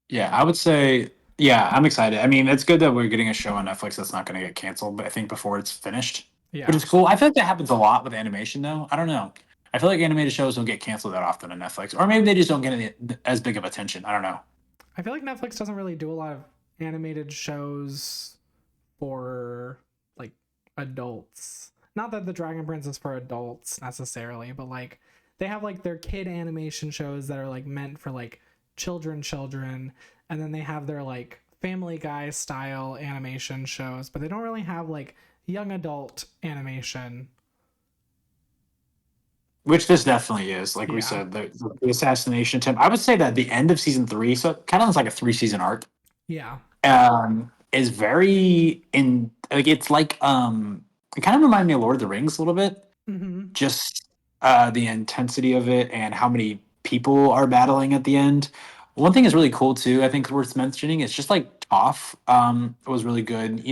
Yeah, I would say, yeah, I'm excited. I mean, it's good that we're getting a show on Netflix that's not going to get canceled, but I think before it's finished, Yeah. which is cool. I feel like that happens a lot with animation, though. I don't know. I feel like animated shows don't get canceled that often on Netflix, or maybe they just don't get as big of attention. I don't know. I feel like Netflix doesn't really do a lot of animated shows for like adults. Not that the Dragon Prince is for adults necessarily, but like they have like their kid animation shows that are like meant for like children, and then they have their like Family Guy style animation shows, but they don't really have like young adult animation. Which this definitely is, like we Yeah. said, the assassination attempt. I would say that the end of season 3, so it kind of is like a 3-season arc, Yeah. is very in like it's like it kind of reminded me of Lord of the Rings a little bit. Mm-hmm. Just the intensity of it and how many people are battling at the end. One thing is really cool too, I think worth mentioning, is just like Toph was really good,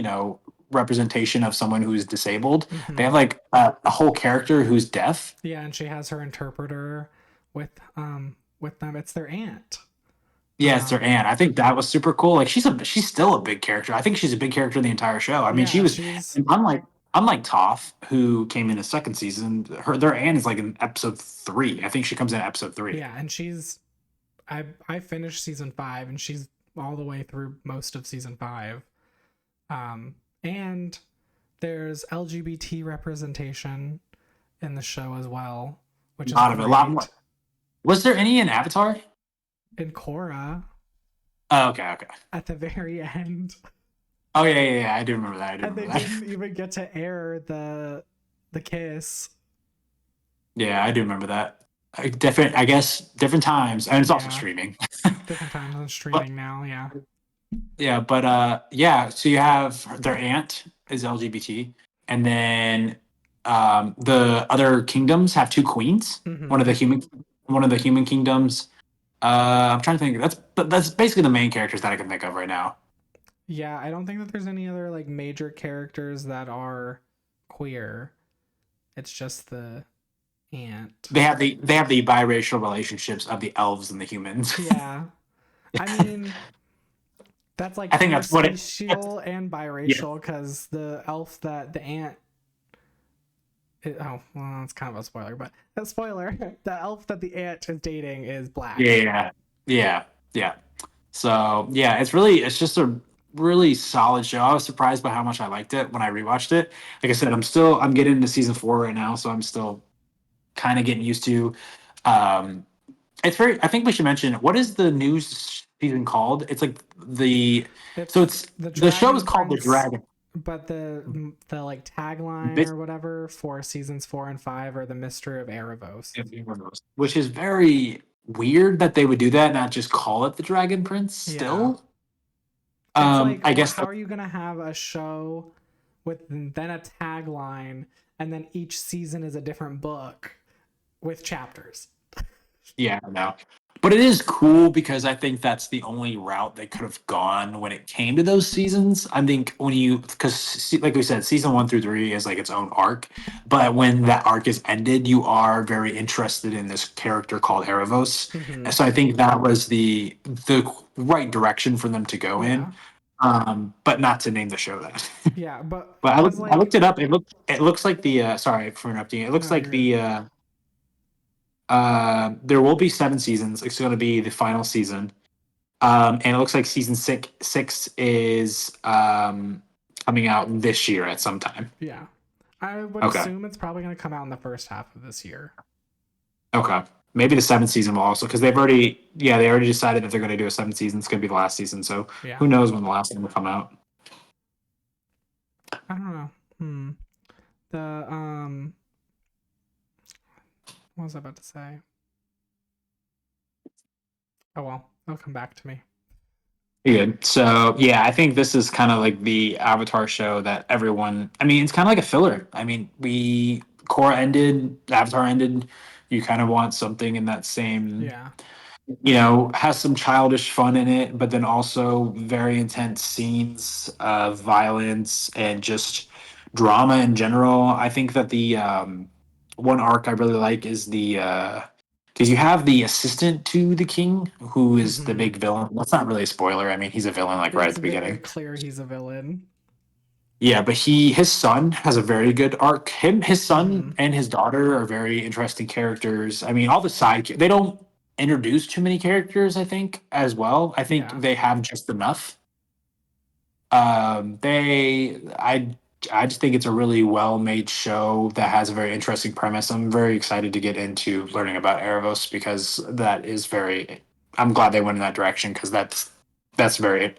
representation of someone who's disabled. Mm-hmm. They have like a whole character who's deaf. Yeah, and she has her interpreter with them. It's their aunt. Yeah, it's their aunt. I think that was super cool. Like she's still a big character. I think she's a big character in the entire show. I mean, Yeah, she's unlike Toph, who came in the second season. Their aunt is like in episode 3. I think she comes in episode 3. Yeah, and I finished season 5, and she's all the way through most of season 5. And there's LGBT representation in the show as well, which is A lot Was there any in Avatar? in Korra Oh, okay, okay. at the very end. Oh yeah, yeah, yeah. I do remember that. I do And they remember that. didn't even get to air the kiss. Yeah, I do remember that. Different, I guess, different times, and it's also Yeah, streaming. different times on But streaming now. Yeah. yeah, but yeah. So you have their aunt is LGBT, and then the other kingdoms have two queens. One of Mm-hmm. the human, one of the human kingdoms. I'm trying to think. That's basically the main characters that I can think of right now. Yeah, I don't think that there's any other like major characters that are queer. It's just the aunt. They have the biracial relationships of the elves and the humans. Yeah. I mean, that's like I think that's what it. interspecial and Yeah, biracial because the elf that the aunt. Oh, well, that's kind of a spoiler, but a spoiler. The elf that the aunt is dating is black. yeah, yeah, yeah. So yeah, it's just a really solid show. I was surprised by how much I liked it when I rewatched it. Like I said, I'm getting into season 4 right now, so I'm still kind of getting used to. Um, it's very. I think we should mention what is the new season called? It's like the. So It's it's the the show is Dragon called The Prince, Dragon. but the like tagline This, or whatever for seasons 4 and 5 are the mystery of Erebos. which is very weird that they would do that, not just call it The Dragon Prince. Yeah. Still, It's like, I well, guess how are you gonna have a show with then a tagline and then each season is a different book with chapters? yeah, no. But it is cool because I think that's the only route they could have gone when it came to those seasons. I think when because like we said, season 1 through 3 is like its own arc. But when that arc is ended, you are very interested in this character called Erebos. Mm-hmm. And so I think that was the right direction for them to go in. Yeah. But not to name the show that. Yeah, but But as I looked like, it up. It looks like the sorry for interrupting you. It looks no, like you're good. there will be 7 seasons. It's going to be the final season, and it looks like season six is coming out this year at some time. Yeah. I would Okay, assume it's probably gonna come out in the first half of this year. okay. Maybe the 7th season will also because they already decided that they're going to do a 7th season. It's going to be the last season. So Yeah. who knows when the last one will come out? I don't know. The what was I about to say? Oh well, it'll come back to me. Good. So yeah, I think this is kind of like the Avatar show that everyone. I mean, it's kind of like a filler. I mean, Korra ended, Avatar ended. You kind of want something in that same, Yeah. has some childish fun in it, but then also very intense scenes of violence and just drama in general. I think that the one arc I really like is the because you have the assistant to the king who is the Mm-hmm. big villain. That's not really a spoiler. I mean, he's a villain like right at It's the very beginning. clear he's a villain. Yeah, but his son has a very good arc. His Mm-hmm. son and his daughter are very interesting characters. I mean, all the they don't introduce too many characters, I think, as well. I think Yeah. they have just enough. They I just think it's a really well made show that has a very interesting premise. I'm very excited to get into learning about Erebos because that is very. I'm glad they went in that direction because that's very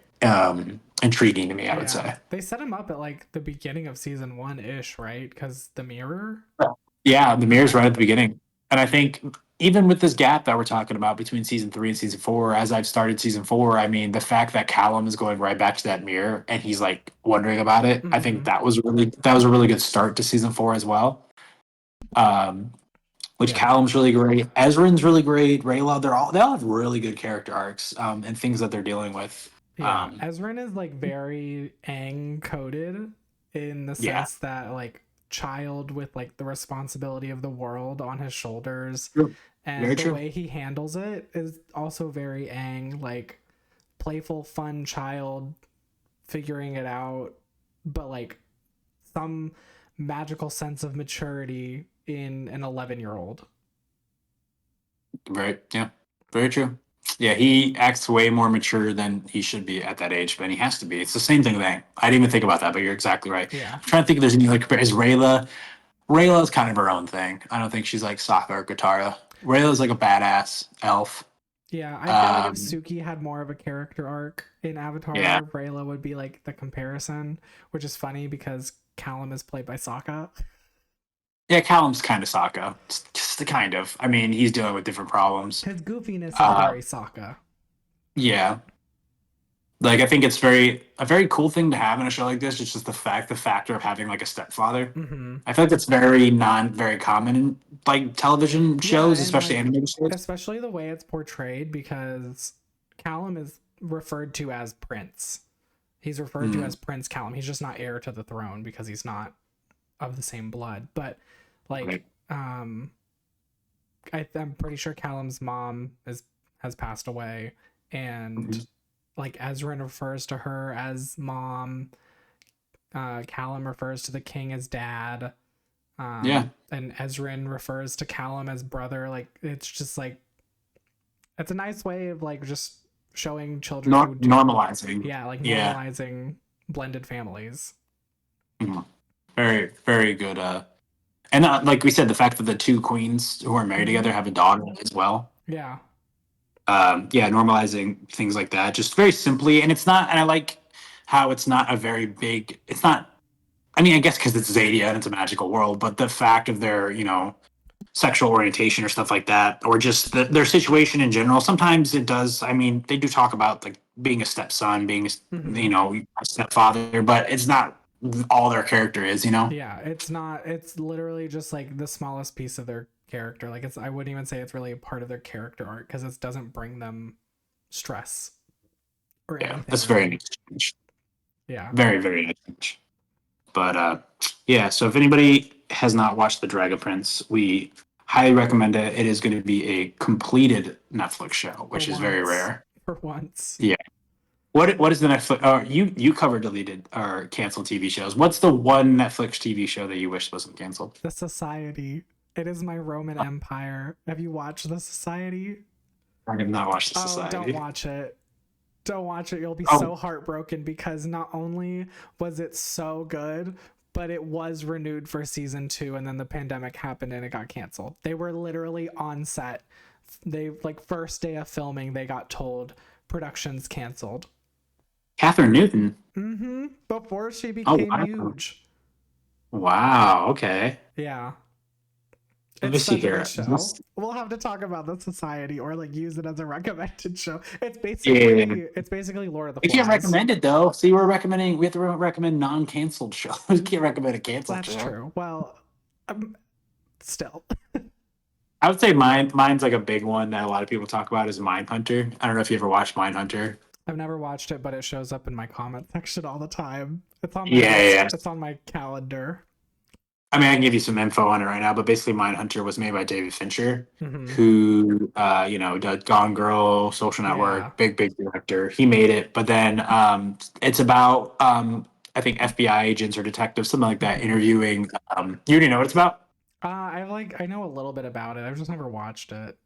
intriguing to me. I would Yeah. say. They set him up at like the beginning of season 1-ish, right? Because the mirror. Yeah, the mirror's Okay. right at the beginning. And I think even with this gap that we're talking about between season 3 and season 4, as I've started season 4, I mean, the fact that Callum is going right back to that mirror and he's like wondering about it, I think Mm-hmm. that was a really good start to season 4 as well. Um, which Yeah. Callum's really great, Ezrin's really great, Rayla, they all have really good character arcs and things that they're dealing with. Yeah. Um, Ezrin is like very Aang coded in the yeah, sense that like child with like the responsibility of the world on his shoulders, true. Very and the true. way he handles it is also very Aang, like playful, fun child figuring it out, but like some magical sense of maturity in an 11-year-old. Yeah, very true. Yeah, he acts way more mature than he should be at that age, but he has to be. It's the same thing thing. I didn't even think about that, but you're exactly right. Yeah. I'm trying to think if there's any like is Rayla. Rayla's kind of her own thing. I don't think she's like Sokka or Katara. Rayla's like a badass elf. Yeah, I feel like if Um, Suki had more of a character arc in yeah, Avatar, Rayla would be like the comparison, which is funny because Callum is played by Sokka. yeah. Callum's kind of Sokka, just the kind of. I mean, he's dealing with different problems. His goofiness is Uh, very Sokka. yeah, like I think it's a very cool thing to have in a show like this. It's just the factor of having like a stepfather. Mm-hmm. I feel like that's very common in like television Yeah, shows, and especially like animated shows. especially the way it's portrayed because Callum is referred to as Prince. He's referred to Mm, as Prince Callum. He's just not heir to the throne because he's not of the same blood. But like, right. I'm pretty sure Callum's mom has passed away, and Mhm. like Ezrin refers to her as mom. Callum refers to the king as dad. Yeah, And Ezrin refers to Callum as brother. Like it's just like it's a nice way of like just showing children who do, normalizing. yeah, like Yeah, normalizing blended families. Mhm. Very good. And like we said, the fact that the two queens who are married Mm-hmm. together have a daughter as well. Yeah. Yeah, normalizing things like that, just very simply. And it's not. And I like how it's not a very big. It's not. I mean, I guess because it's Zadia and it's a magical world, but the fact of their, sexual orientation or stuff like that, or just their situation in general. Sometimes it does. I mean, they do talk about like being a stepson, being Mm-hmm. a stepfather, but it's not all their character is. Yeah. It's not. It's literally just like the smallest piece of their character. Like it's. I wouldn't even say it's really a part of their character arc because it doesn't bring them stress or Yeah, anything that's very really. nice. Yeah. Very nice. But yeah, so if anybody has not watched The Dragon Prince, we highly recommend it. It is going to be a completed Netflix show, For which is very once. rare. For once. Yeah. What is the Netflix? Oh, you cover deleted or canceled TV shows. What's the one Netflix TV show that you wish wasn't canceled? The Society. It is my Roman Empire. Have you watched The Society? I have not watched The Oh, don't Society. watch it. Don't watch it. You'll be Oh, so heartbroken because not only was it so good, but it was renewed for season 2 and then the pandemic happened and it got canceled. They were literally on set. They like first day of filming, they got told production's canceled. Catherine Newton. Mm-hmm. Before she Oh became wow. huge. Wow. Okay. Yeah. Let me It's see such a good here. show. We'll have to talk about the Society or like use it as a recommended show. Yeah. It's basically Lord of the We can't Flies. recommend it though. See, we're recommending. We have to recommend non-canceled shows. We can't recommend a canceled That's show. true. Well, still. I would say mine's like a big one that a lot of people talk about is Mindhunter. I don't know if you ever watched Mindhunter. I've never watched it, but it shows up in my comment section all the time. It's on my Yeah, list. yeah. It's on my calendar. I mean, I can give you some info on it right now, but basically, Mindhunter was made by David Fincher, Hmm. who, did Gone Girl, Social Yeah. Network, big director. He made it, but then it's about, I think FBI agents or detectives, something like that, Hmm. interviewing. You already know what it's about? I know a little bit about it. I've just never watched it.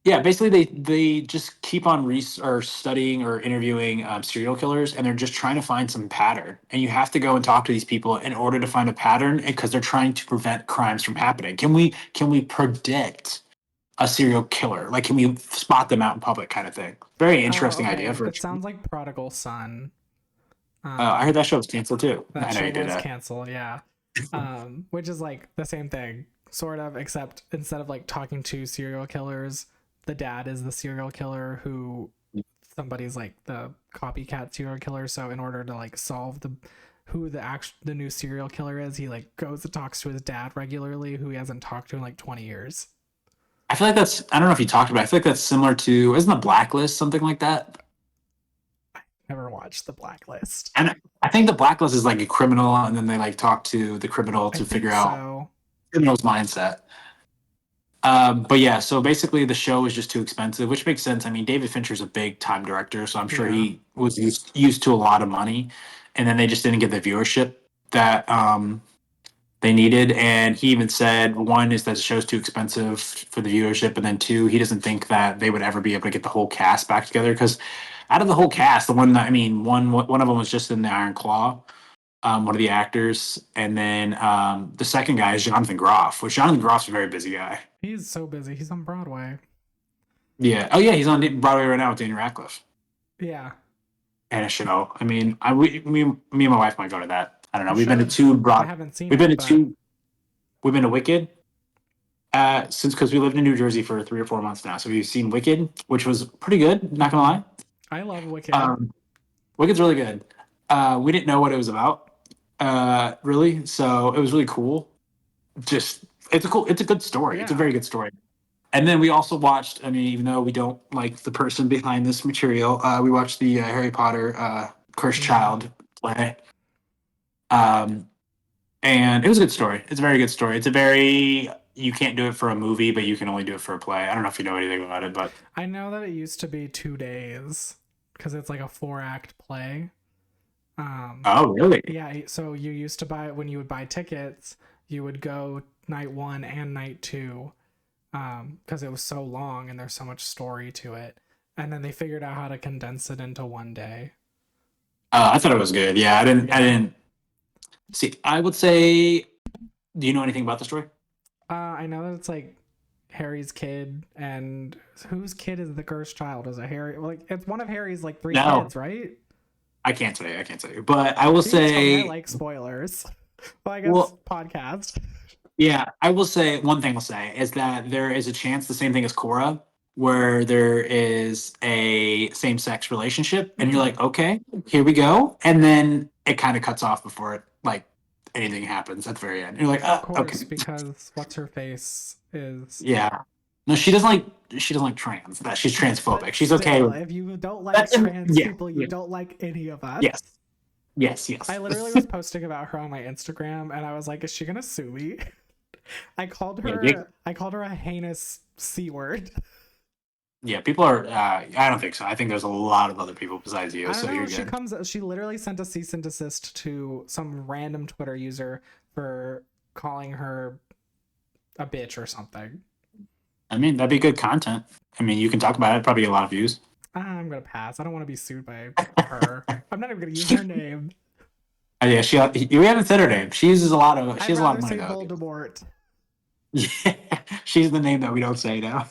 Yeah, basically they just keep on or studying or interviewing serial killers, and they're just trying to find some pattern. And you have to go and talk to these people in order to find a pattern, because they're trying to prevent crimes from happening. Can we predict a serial killer? Like, can we spot them out in public, kind of thing? Very Oh, interesting idea okay. for. It sounds like Prodigal Son. I heard Um, that show was canceled too. that I know show you did was that. canceled. Yeah. Which is like the same thing, sort of, except instead of like talking to serial killers, the dad is the serial killer who somebody's like the copycat serial killer. So in order to like solve the new serial killer is, he like goes and talks to his dad regularly, who he hasn't talked to in like 20 years. I feel like that's. I don't know if you talked about it. I feel like that's similar to. Isn't the Blacklist something like that? Never watched The Blacklist. And I think the Blacklist is like a criminal, and then they like talk to the criminal I to figure think out so. criminal's mindset. But yeah, so basically the show was just too expensive, which makes sense. I mean, David Fincher's a big time director, so I'm sure Yeah. he was used to a lot of money, and then they just didn't get the viewership that they needed. And he even said, one is that the show's too expensive for the viewership, and then two, he doesn't think that they would ever be able to get the whole cast back together, because out of the whole cast, the one that I mean, one of them was just in the Iron Claw, one of the actors, and then the second guy is Jonathan Groff, which Jonathan Groff's a very busy guy. He's so busy. He's on Broadway. Yeah. Oh yeah, he's on Broadway right now with Daniel Radcliffe Yeah. and a show. I mean, me and my wife might go to that. I don't know. You We've been to should. two I Broad. haven't seen We've been it, to but two. We've been to Wicked. Since because we lived in New Jersey for 3 or 4 months now, so we've seen Wicked, which was pretty good. Not gonna lie. I love Wicked. Um, Wicked's really good. We didn't know what it was about, really, so it was really cool. Just it's a good story. It's a Yeah. very good story. And then we also watched. I mean, even though we don't like the person behind this material, we watched the Harry Potter Cursed Mm-hmm. Child play. Um, and it was a good story. It's a very good story. It's a very you can't do it for a movie, but you can only do it for a play. I don't know if you know anything about it, but I know that it used to be 2 days because it's like a 4 act play. oh really? Yeah, so you used to buy when you would buy tickets, you would go night one and night two, because it was so long and there's so much story to it. And then they figured out how to condense it into one day. I thought it was good. Yeah, I didn't. I Yeah. didn't see. I would say. Do you know anything about the story? I know that it's like Harry's kid, and whose kid is the cursed child? Is it Harry? Like it's one of Harry's like three No, kids, right? I can't tell you. I can't tell you. But I will You can tell me. I say. like spoilers. Well, I guess Well, podcast. yeah, I will say one thing. I'll say is that there is a chance the same thing as Cora, where there is a same-sex relationship, and you're Mm, like, okay, here we go, and then it kind of cuts off before it like anything happens at the very end. You're like, of okay, course, because what's her face is. yeah. No, she doesn't like trans. That she's transphobic. But She's okay still, with if you don't like that's trans yeah, people, you yeah, don't like any of us. yes, yes, I yes. literally was posting about her on my Instagram, and I was like, "Is she gonna sue me?" Yeah, yeah, I called her a heinous c word. yeah. People are. I don't think so. I think there's a lot of other people besides you, I don't so know. you're good. She literally sent a cease and desist to some random Twitter user for calling her a bitch or something. I mean, that'd be good content. I mean, you can talk about it. Probably get a lot of views. I'm gonna pass. I don't want to be sued by her. I'm not even gonna use her name. Yeah, we haven't said her name. She uses a lot of. She I'd has a lot rather of money say though. Voldemort. Yeah, she's the name that we don't say now.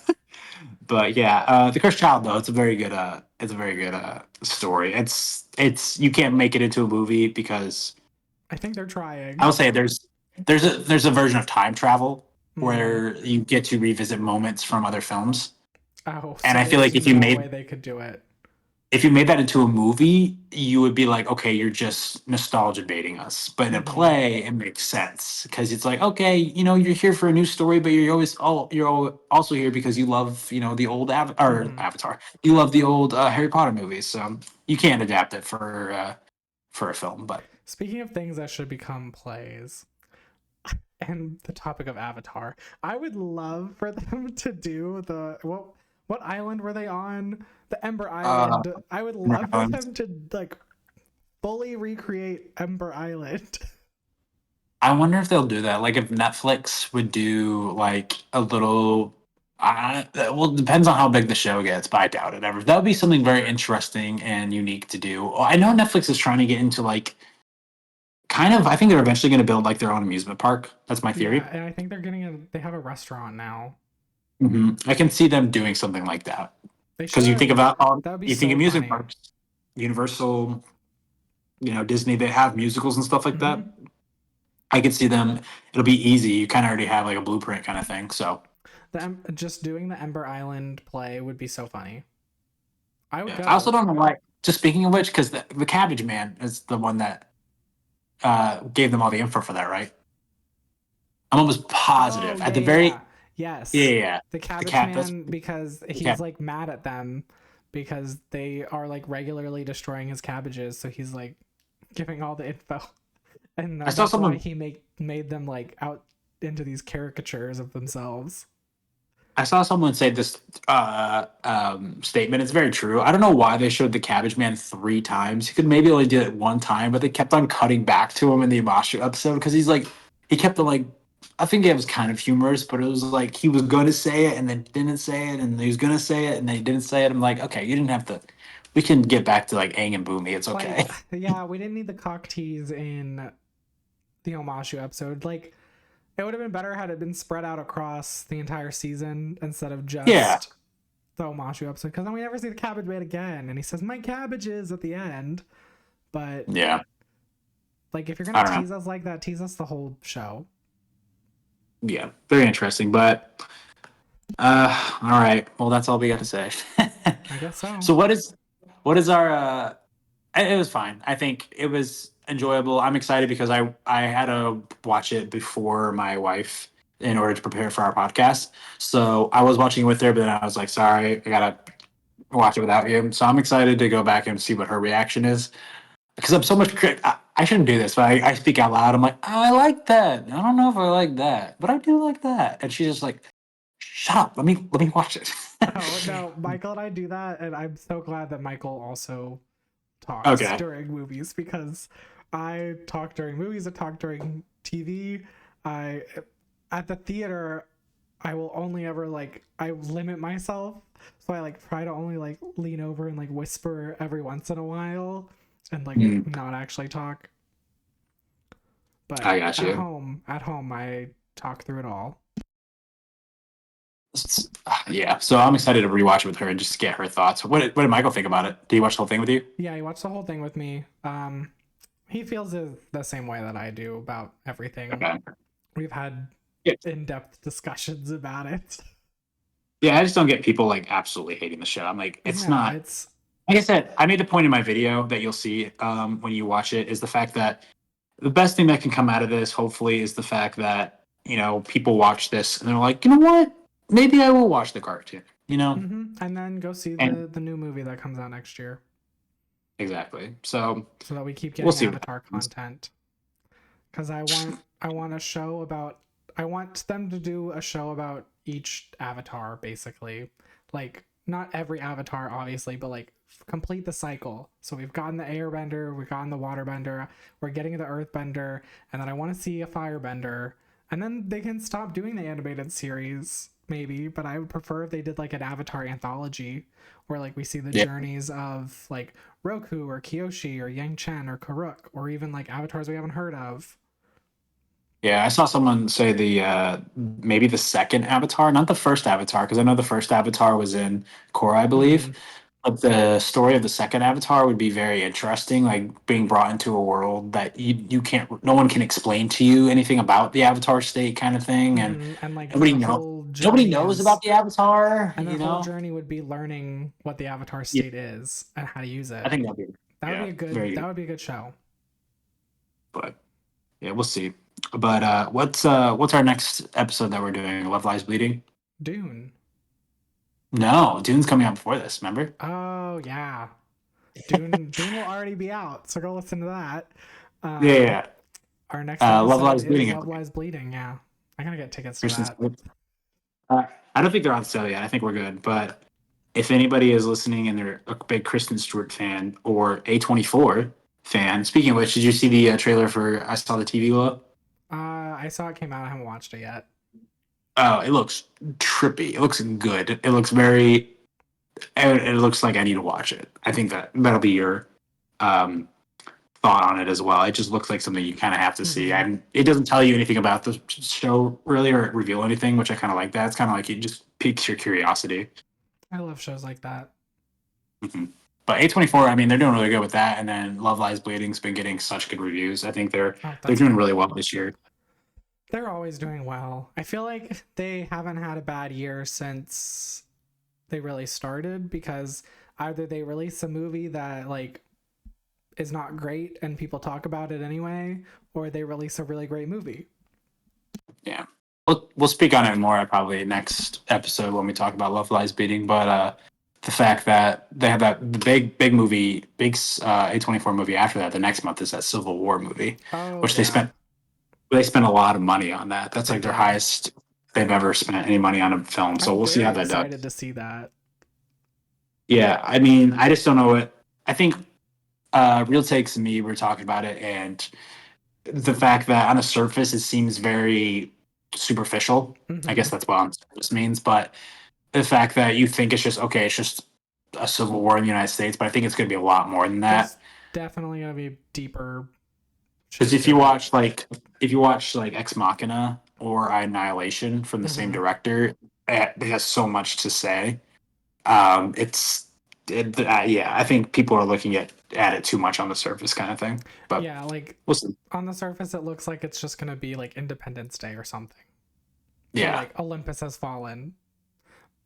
But yeah, the Cursed Child though, it's a very good. It's a very good story. It's you can't make it into a movie because I think they're I trying. will say there's a version of time travel Mm-hmm. where you get to revisit moments from other films, Oh, and so I feel there's like no way they could do it. if you made that into a movie, you would be like, okay, you're just nostalgia baiting us. But in a Mm-hmm. play, it makes sense because it's like, okay, you're here for a new story, but also here because you love, the old Mm-hmm. Avatar. You love the old Harry Potter movies, so you can't adapt it for a film. But Speaking of things that should become plays, and the topic of Avatar, I would love for them to do the what island were they on? The Ember uh, Island. I would love for them to like fully recreate Ember Island. I wonder if they'll do that. Like if Netflix would do like a little. Well, it depends on how big the show gets, but I doubt it ever. That would be something very interesting and unique to do. I know Netflix is trying to get into like kind of. I think they're eventually going to build like their own amusement park. That's my Yeah, theory. and I think they have a restaurant now. I can see them doing something like that They because you think should. about That would be you think so amusement funny. parks, Universal, Disney. They have musicals and stuff like that. Hmm. I could see them. It'll be easy. You kind of already have like a blueprint kind of thing. So. Just doing the Ember Island play would be so funny. I would Yeah. I also go. don't know why. Just speaking of which, because the Cabbage Man is the one that gave them all the info for that, right? I'm almost Oh positive. At yeah, the yeah, very yeah. Yes. yeah. The The Cabbage cat. That's Man, because the he's cat. like mad at them because they are like regularly destroying his cabbages, so he's like giving all the info. And I saw that's why someone. he made them like out into these caricatures of themselves. I saw someone say this statement. It's very true. I don't know why they showed the Cabbage Man 3 times. He could maybe only do it one time, but they kept on cutting back to him in the Amashu episode because he kept on like. I think it was kind of humorous, but it was like he was going to say it and then didn't say it, and he was going to say it and then he didn't say it. I'm like, okay, you didn't have to. We can get back to like Aang and Boomy. It's Like, okay. yeah, we didn't need the cock tease in the Omashu episode. Like, It would have been better had it been spread out across the entire season instead of Yeah, just the Omashu episode, because then we never see the Cabbage Man again, and he says my cabbages at the end. But yeah. like, if you're gonna I don't know. tease us like that, tease us the whole show. Yeah, very interesting. But all right. Well, that's all we got to say. I guess so. So what is our it was fine. I think it was enjoyable. I'm excited because I had to watch it before my wife in order to prepare for our podcast. So I was watching it with her, but then I was like, sorry, I gotta watch it without you. So I'm excited to go back and see what her reaction is because I'm so much. I shouldn't do this, but I speak out loud. I'm like, oh, I like that. I don't know if I like that, but I do like that. And she's just like, shut up. Let me watch it. Oh no, Michael and I do that, and I'm so glad that Michael also talks Okay. during movies, because I talk during movies, I talk during TV. I At the theater, I will only ever like, I limit myself, so I like try to only like lean over and like whisper every once in a while and like Mm, not actually talk. But I got you. at home I talk through it all. Yeah, so I'm excited to rewatch it with her and just get her thoughts. What did Michael think about it? Did he watch the whole thing with you? Yeah, he watched the whole thing with me. He feels the same way that I do about everything. Okay. We've had Yeah. in-depth discussions about it. Yeah, I just don't get people like absolutely hating the show. I'm like, it's Yeah, not. it's Like I said, I made the point in my video that you'll see when you watch it is the fact that the best thing that can come out of this, hopefully, is the fact that people watch this and they're like, you know what? Maybe I will watch the cartoon. and then go see And the new movie that comes out next year, exactly. So so that we keep we'll getting see what Avatar happens. content. Because I want a show about, I want them to do a show about each Avatar, basically. Like, not every Avatar, obviously, but like complete the cycle. So we've gotten the Airbender, we've gotten the Waterbender, we're getting the Earthbender, and then I want to see a Firebender. And then they can stop doing the animated series, maybe, but I would prefer if they did like an Avatar anthology where like we see the Yeah. journeys of like Roku or Kyoshi or Yang Chen or Karuk, or even like avatars we haven't heard of. Yeah, I saw someone say the maybe the second Avatar, not the first Avatar, because I know the first Avatar was in Korra, I believe. Mm-hmm. But the story of the second Avatar would be very interesting, like being brought into a world that you can't, no one can explain to you anything about the Avatar state, kind of thing, and Mm-hmm. And like nobody the know whole nobody journey knows is, about the Avatar. and their whole journey would be learning what the Avatar Yeah, state is and how to use I it. think that'd be yeah, very That good. would be a good show. But yeah, we'll see. But what's our next episode that we're doing? Love Lies Bleeding? Dune. No, Dune's coming out before this. Remember? Oh yeah. Dune will already be out, so go listen to that. Yeah, Um, yeah. our next Love episode Lies is Bleeding. Love Lies Bleeding. Yeah, I gotta get tickets to Kristen that. Stewart. I don't think they're on sale yet. I think we're good. But if anybody is listening and they're a big Kristen Stewart fan or A24 fan, speaking of which, did you see the trailer for I Saw the TV Glow? I saw it came out. I haven't watched it yet. Oh, it looks trippy. It looks good. It looks very. It looks like I need to watch it. I think that'll be your um, thought on it as well. It just looks like something you kind of have to see. Mm-hmm. And it doesn't tell you anything about the show really or reveal anything, which I kind of like that. It's kind of like it just piques your curiosity. I love shows like that. Mhm. But A24, I mean, they're doing really good with that. And then Love Lies Bleeding's been getting such good reviews. I think Oh, they're that's doing good. really well this year. They're always doing well. I feel like they haven't had a bad year since they really started, because either they release a movie that like is not great and people talk about it anyway, or they release a really great movie. Yeah. We'll speak on it more probably next episode when we talk about Love Lies Bleeding. But the fact that they have that big movie, big A24 movie after that, the next month is that Civil War movie, Oh which yeah, they spent a lot of money on that. That's they like their did. highest they've ever spent any money on a film. So I'm we'll see how very that excited does. to see that. Yeah, I mean, I just don't know what I think. Real takes and me were talking about it, and the fact that on the surface it seems very superficial. I guess Mm-hmm. that's what on surface means, but the fact that you think it's just okay, it's just a civil war in the United States, but I think it's going to be a lot more than There's that. definitely gonna be deeper Because shit to it. if you watch like Ex Machina or Annihilation from the same Hmm. director, it has so much to say. It's yeah, I think people are looking at it too much on the surface kind of thing. But Yeah, like we'll see. on the surface, it looks like it's just gonna be like Independence Day or something, or Yeah. like Olympus Has Fallen.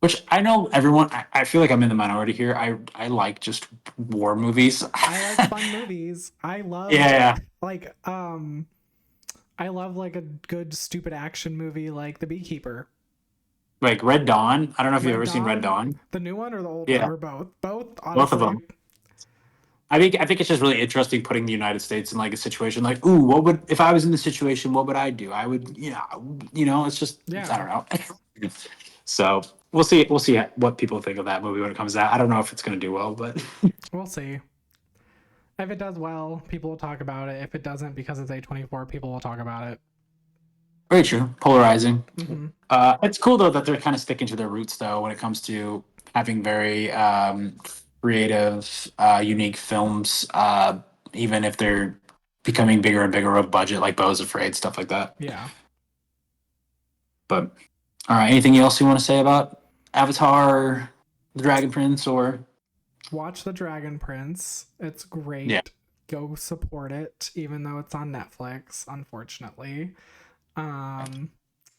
Which I know everyone. I feel like I'm in the minority here. I like just war movies. I like fun movies. I love Yeah, like I love like a good stupid action movie like The Beekeeper. like Red Dawn. I don't know if you've Red ever seen Red Dawn, Dawn. the new one or the old one Yeah, or both? Both, both of honestly. them. I think it's just really interesting putting the United States in like a situation like, ooh, what would if I was in this situation? What would I do? I would, it's just I Yeah, don't know. So we'll see. We'll see what people think of that movie when it comes out. I don't know if it's going to do well, but we'll see. If it does well, people will talk about it. If it doesn't, because it's A24, people will talk about it. very true. Polarizing. Hmm. It's cool though that they're kind of sticking to their roots though when it comes to having very creative, unique films, even if they're becoming bigger and bigger of budget, like Bo's Afraid, stuff like that. Yeah. But all right, anything else you want to say about Avatar, The Dragon Prince, or Watch The Dragon Prince. It's yeah, great. Go support it, even though it's on Netflix, unfortunately. Um,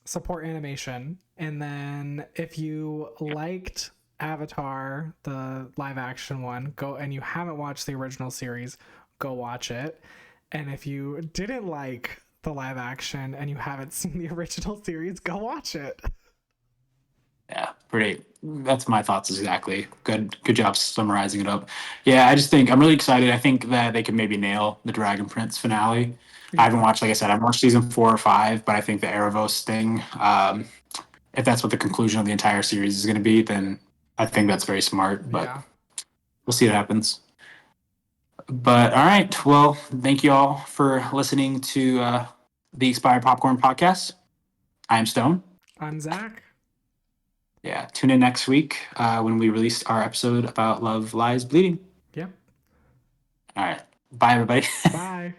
Support animation. And then if you liked Avatar, the live action one, go and you haven't watched the original series, go watch it. And if you didn't like the live action and you haven't seen the original series, go watch it. yeah, pretty. That's my thoughts exactly. Good job summarizing it up. Yeah, I just think I'm really excited. I think that they could maybe nail the Dragon Prince finale. I haven't Yeah. watched, like I said, I've watched season 4 or 5, but I think the Erebos thing, if that's what the conclusion of the entire series is going to be, then I think that's very smart. But Yeah. we'll see what happens. But all right, well, thank you all for listening to the Expired Popcorn podcast. I am Stone. I'm Zach. Yeah, tune in next week when we release our episode about Love Lies Bleeding. Yep. All right. Bye, everybody. Bye.